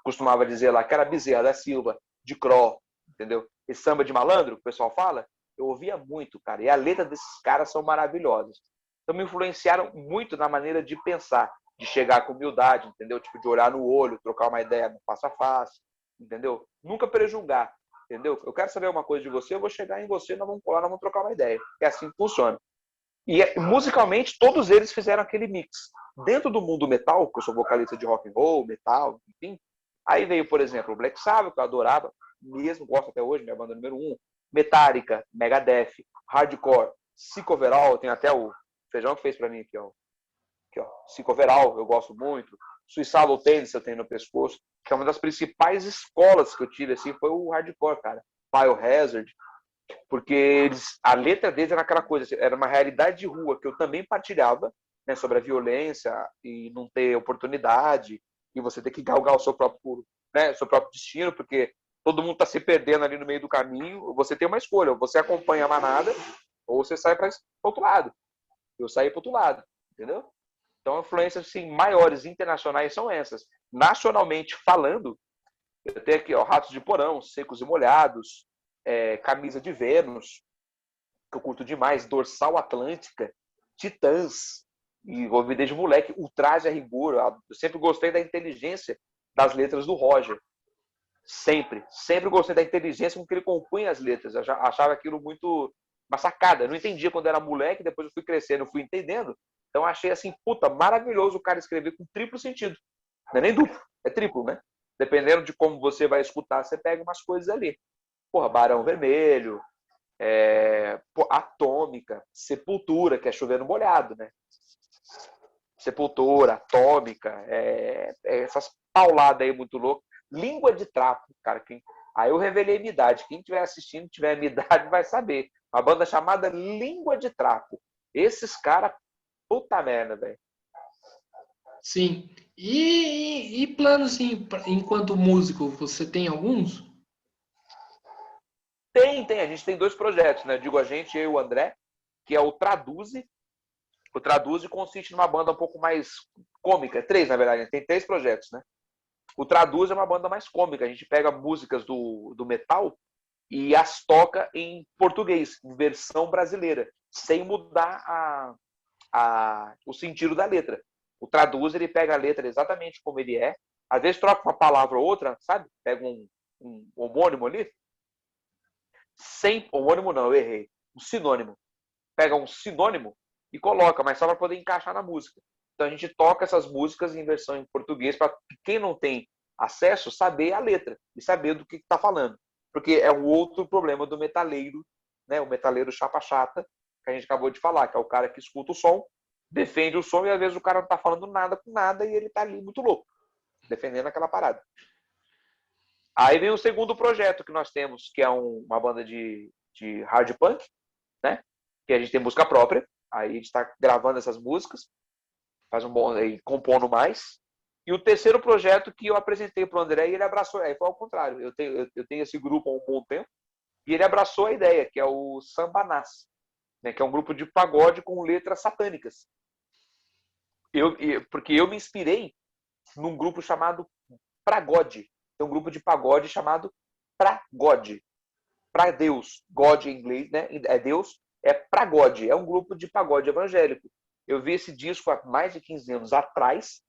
costumava dizer lá, que era Bezerra da Silva, de Cro, entendeu? Esse samba de malandro, que o pessoal fala, eu ouvia muito, cara. E a letra desses caras são maravilhosas. Então me influenciaram muito na maneira de pensar. de chegar com humildade, entendeu? Tipo, de olhar no olho, trocar uma ideia no face a face, entendeu? Nunca prejulgar, entendeu? Eu quero saber uma coisa de você, eu vou chegar em você, nós vamos colar, nós vamos trocar uma ideia. É assim que funciona. E musicalmente, todos eles fizeram aquele mix. Dentro do mundo metal, que eu sou vocalista de rock and roll, metal, enfim, aí veio, por exemplo, o Black Sabbath, que eu adorava, mesmo gosto até hoje, minha banda número 1, Metallica, Megadeth, Hardcore, Sick Overall, tem até o Feijão que fez pra mim aqui, ó. Aqui, ó. Sick Overall, eu gosto muito. Suicidal Tennis eu tenho no pescoço, que é uma das principais escolas que eu tive, assim, foi o Hardcore, cara. Biohazard, porque a letra deles era aquela coisa, era uma realidade de rua que eu também partilhava, né, sobre a violência e não ter oportunidade e você ter que galgar o seu próprio, né, seu próprio destino, porque todo mundo está se perdendo ali no meio do caminho. Você tem uma escolha, ou você acompanha a manada ou você sai para o outro lado. Eu saí para o outro lado, entendeu? Então, influências assim, maiores internacionais são essas. Nacionalmente falando, eu tenho aqui ó, Ratos de Porão, Secos e Molhados, Camisa de Vênus, que eu curto demais, Dorsal Atlântica, Titãs, e ouvi desde moleque, Ultraje a Rigor. Eu sempre gostei da inteligência das letras do Roger. Sempre gostei da inteligência com que ele compunha as letras. Eu achava aquilo muito uma sacada. Eu não entendia quando era moleque, depois eu fui crescendo, eu fui entendendo. Então achei assim, puta, maravilhoso o cara escrever com triplo sentido. Não é nem duplo, é triplo, né? Dependendo de como você vai escutar, você pega umas coisas ali. Porra, Barão Vermelho, Atômica, Sepultura, que é chovendo molhado, né? Sepultura, Atômica, essas pauladas aí muito loucas. Língua de Trapo, cara. Aí eu revelei minha idade. Quem estiver assistindo, tiver a minha idade, vai saber. Uma banda chamada Língua de Trapo. Esses caras, puta merda, velho. Sim. E planos, assim, enquanto músico, você tem alguns? Tem. A gente tem 2 projetos, né? Digo a gente, eu e o André, que é o Traduze. O Traduze consiste numa banda um pouco mais cômica. 3, na verdade. Tem 3 projetos, né? O Traduz é uma banda mais cômica. A gente pega músicas do metal e as toca em português, em versão brasileira, sem mudar o sentido da letra. O Traduz, ele pega a letra exatamente como ele é. Às vezes troca uma palavra ou outra, sabe? Pega um homônimo ali. Sem homônimo não, eu errei. Um sinônimo. Pega um sinônimo e coloca, mas só para poder encaixar na música. Então a gente toca essas músicas em versão em português para quem não tem acesso saber a letra e saber do que está falando. Porque é um outro problema do metaleiro, né? O metaleiro chapa-chata, que a gente acabou de falar, que é o cara que escuta o som, defende o som e às vezes o cara não está falando nada com nada e ele está ali muito louco, defendendo aquela parada. Aí vem o segundo projeto que nós temos, que é uma banda de hard punk, né? Que a gente tem música própria. Aí a gente está gravando essas músicas, faz um bom aí, compondo mais. E o terceiro projeto que eu apresentei para o André e ele abraçou. Aí foi ao contrário. Eu tenho esse grupo há um bom tempo e ele abraçou a ideia, que é o Sambanás, né? Que é um grupo de pagode com letras satânicas. Porque eu me inspirei num grupo chamado Pragode. Tem um grupo de pagode chamado Pragode. Para Deus. God em inglês, né? É Deus. É Pragode. É um grupo de pagode evangélico. Eu vi esse disco há mais de 15 anos atrás.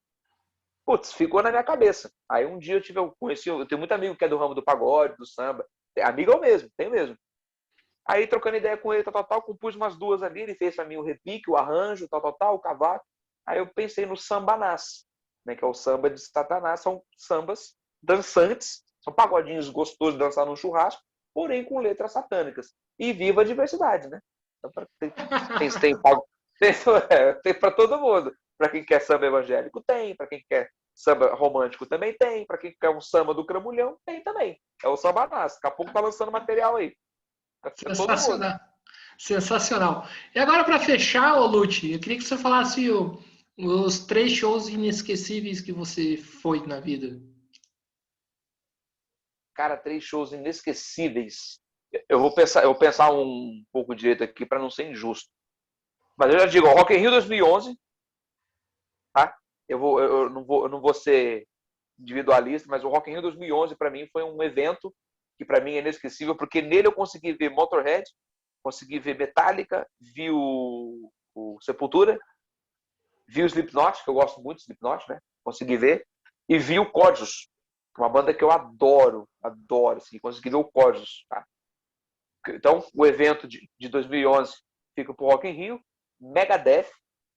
Putz, ficou na minha cabeça. Aí um dia eu tenho muito amigo que é do ramo do pagode, do samba. Amigo eu mesmo, tenho mesmo. Aí trocando ideia com ele, compus umas 2 ali, ele fez para mim o repique, o arranjo, o cavaco. Aí eu pensei no sambanás, né, que é o samba de Satanás, são sambas dançantes, são pagodinhos gostosos de dançar num churrasco, porém com letras satânicas. E viva a diversidade, né? Então, tem para todo mundo. Para quem quer samba evangélico, tem. Para quem quer samba romântico, também tem. Para quem quer um samba do Cramulhão, tem também. É o Sambanás. Daqui a pouco tá lançando material aí. É todo mundo. Sensacional. Sensacional. E agora, para fechar, ô Lute, eu queria que você falasse os 3 shows inesquecíveis que você foi na vida. Cara, 3 shows inesquecíveis. Eu vou pensar um pouco direito aqui para não ser injusto. Mas eu já digo, Rock in Rio 2011, tá? Eu não vou ser individualista, mas o Rock in Rio 2011 para mim foi um evento que para mim é inesquecível, porque nele eu consegui ver Motorhead, consegui ver Metallica, vi o Sepultura Vi o Slipknot, que eu gosto muito do Slipknot, né? Consegui ver. E vi o Codus, uma banda que eu adoro, assim, consegui ver o Codus, tá? Então, o evento de 2011 fica pro Rock in Rio. Megadeth,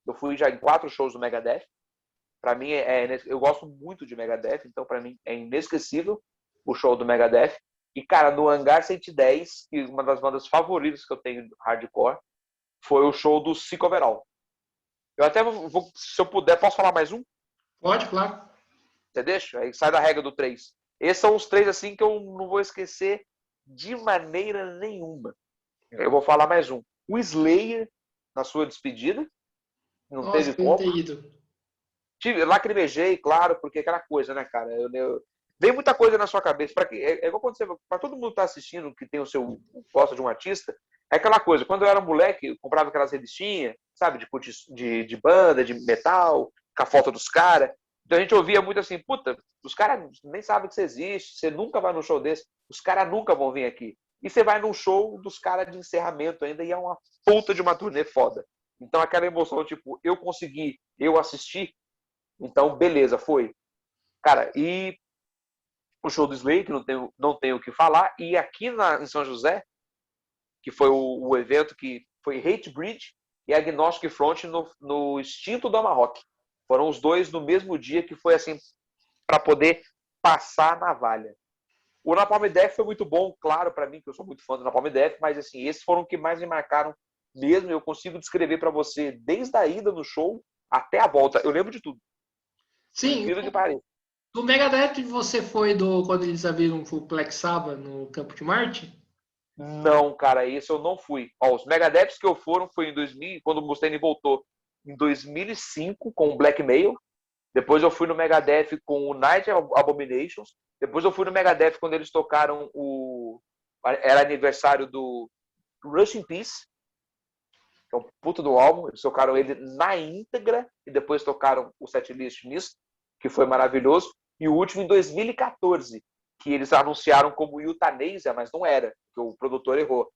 eu fui já em 4 shows do Megadeth. Para mim, eu gosto muito de Megadeth, então para mim é inesquecível o show do Megadeth. E, cara, no Hangar 110, que uma das bandas favoritas que eu tenho hardcore, foi o show do Sick Overall. Eu até vou, se eu puder, posso falar mais um? Pode, claro. Você deixa? Aí sai da regra do 3. Esses são os 3 assim que eu não vou esquecer de maneira nenhuma. Eu vou falar mais um. O Slayer, na sua despedida, não Nossa, teve queria como. ter ido. Lacrimejei, claro, porque aquela coisa, né, cara? Vem muita coisa na sua cabeça. É igual quando para todo mundo que tá assistindo, que tem gosta de um artista, é aquela coisa. Quando eu era moleque, eu comprava aquelas revistinhas, sabe, de banda, de metal, com a foto dos caras. Então a gente ouvia muito assim, puta, os caras nem sabem que você existe, você nunca vai num show desse, os caras nunca vão vir aqui. E você vai num show dos caras de encerramento ainda, e é uma puta de uma turnê foda. Então aquela emoção, tipo, eu consegui, eu assisti, então beleza, foi. Cara, e o show do Slay, que não tenho o que falar, e aqui em São José, que foi o evento que foi Hatebreed e Agnostic Front no extinto do Amarrock. Foram os dois no mesmo dia, que foi assim, para poder passar a navalha. O Napalm Death foi muito bom, claro, para mim, que eu sou muito fã do Napalm Death, mas assim, esses foram os que mais me marcaram mesmo. Eu consigo descrever para você desde a ida no show até a volta. Eu lembro de tudo, por Sim, incrível que pareça. do Megadeth você foi quando eles abriram o Black Sabbath no Campo de Marte? Não, cara, isso eu não fui. Ó, os Megadeths que eu foram foi em 2000, quando o Mustaine voltou, em 2005 com o Blackmail. Depois eu fui no Megadeth com o Night Abominations. Depois eu fui no Megadeth quando eles tocaram era aniversário do Rush in Peace, que é um puto do álbum. Eles tocaram ele na íntegra e depois tocaram o setlist misto, que foi maravilhoso. E o último em 2014, que eles anunciaram como Euthanasia, mas não era, porque o produtor errou.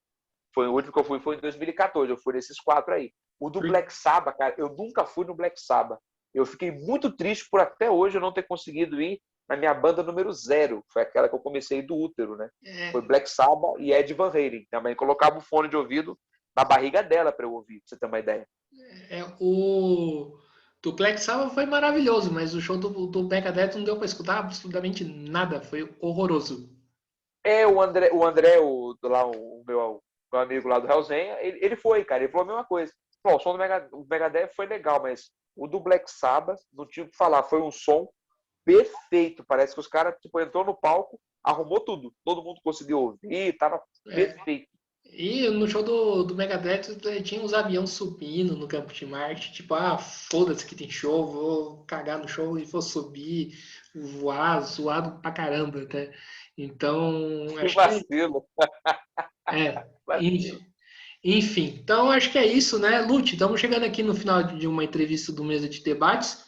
Foi o último que eu fui, foi em 2014. Eu fui nesses 4 aí. O do Black Sabbath, cara, eu nunca fui no Black Sabbath. Eu fiquei muito triste por até hoje eu não ter conseguido ir na minha banda número 0. Foi aquela que eu comecei do útero, né? Foi Black Sabbath e Ed Van Halen. Também colocava o fone de ouvido na barriga dela para eu ouvir, pra você ter uma ideia. O do Black Sabbath foi maravilhoso, mas o show do Megadeth não deu para escutar absolutamente nada, foi horroroso. O amigo lá do Hellzenha, ele foi, cara, ele falou a mesma coisa. Bom, o som do Megadeth foi legal, mas o do Black Sabbath, não tive o que falar, foi um som perfeito. Parece que os caras, tipo, entrou no palco, arrumou tudo. Todo mundo conseguiu ouvir, tava perfeito. E no show do Megadeth tinha uns aviões subindo no Campo de Marte, tipo, foda-se que tem show, vou cagar no show e vou subir, voar, zoado pra caramba até. Então, Que acho que vacilo. é. Vacilo. Enfim, então acho que é isso, né, Lute? Estamos chegando aqui no final de uma entrevista do Mesa de Debates.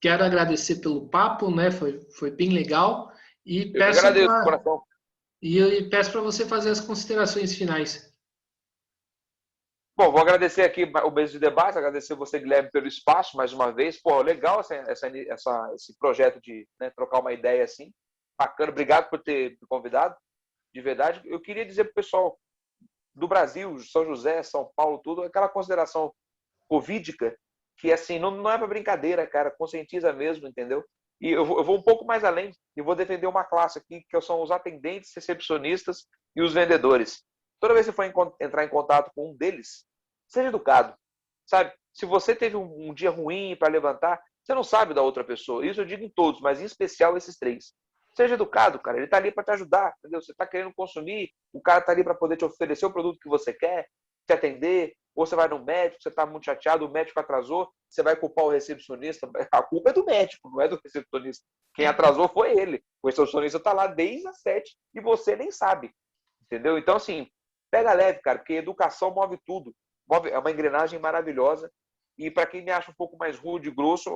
Quero agradecer pelo papo, né? Foi bem legal. E Eu que peço agradeço, para coração. e peço para você fazer as considerações finais. Bom, vou agradecer aqui o mês de debate, agradecer você, Guilherme, pelo espaço mais uma vez. Pô, legal esse projeto de, né, trocar uma ideia assim. Bacana, obrigado por ter me convidado. De verdade, eu queria dizer para o pessoal do Brasil, São José, São Paulo, tudo, aquela consideração covídica, que assim, não é para brincadeira, cara, conscientiza mesmo, entendeu? E eu vou um pouco mais além e vou defender uma classe aqui, que são os atendentes, recepcionistas e os vendedores. Toda vez que você for entrar em contato com um deles, seja educado, sabe? Se você teve um dia ruim para levantar, você não sabe da outra pessoa. Isso eu digo em todos, mas em especial esses 3. Seja educado, cara. Ele está ali para te ajudar, entendeu? Você está querendo consumir, o cara está ali para poder te oferecer o produto que você quer, te atender. Ou você vai no médico, você está muito chateado, o médico atrasou, você vai culpar o recepcionista. A culpa é do médico, não é do recepcionista. Quem atrasou foi ele. O recepcionista está lá desde as 7 e você nem sabe, entendeu? Então, assim, pega leve, cara, porque educação move tudo. É uma engrenagem maravilhosa. E para quem me acha um pouco mais rude e grosso,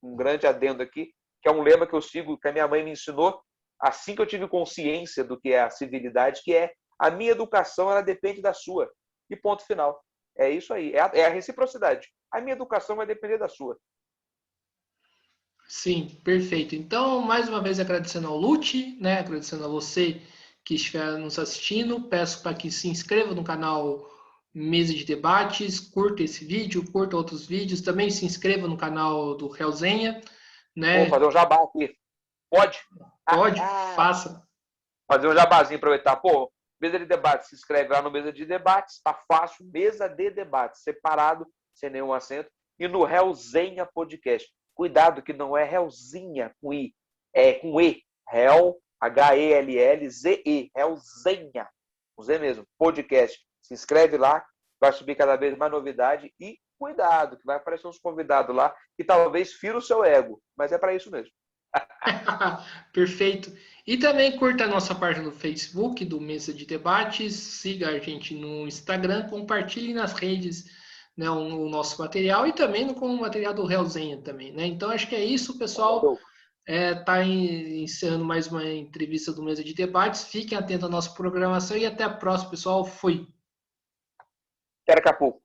um grande adendo aqui, que é um lema que eu sigo, que a minha mãe me ensinou assim que eu tive consciência do que é a civilidade, que é: a minha educação ela depende da sua. E ponto final. É isso aí, é a reciprocidade. A minha educação vai depender da sua. Sim, perfeito. Então, mais uma vez agradecendo ao Lute, né? Agradecendo a você que estiver nos assistindo. Peço para que se inscreva no canal Mesa de Debates, curta esse vídeo, curta outros vídeos. Também se inscreva no canal do Realzenha, Vou né? fazer um jabá aqui. Pode? Pode, faça. Fazer um jabazinho, aproveitar. Pô, Mesa de Debates, se inscreve lá no Mesa de Debates, tá fácil. Mesa de Debates, separado, sem nenhum acento. E no Realzenha Podcast. Cuidado que não é Realzinha com I, é com E. Real, H-E-L-L-Z-E. Realzenha. Com Z mesmo, podcast. Se inscreve lá, vai subir cada vez mais novidade. E cuidado, que vai aparecer uns convidados lá que talvez fira o seu ego. Mas é para isso mesmo. Perfeito. E também curta a nossa página no Facebook do Mesa de Debates, siga a gente no Instagram, compartilhe nas redes, né, o nosso material e também com o material do Realzenha também, né? Então acho que é isso, pessoal. Tá encerrando mais uma entrevista do Mesa de Debates. Fiquem atentos à nossa programação e até a próxima, pessoal. Fui. Até daqui a pouco.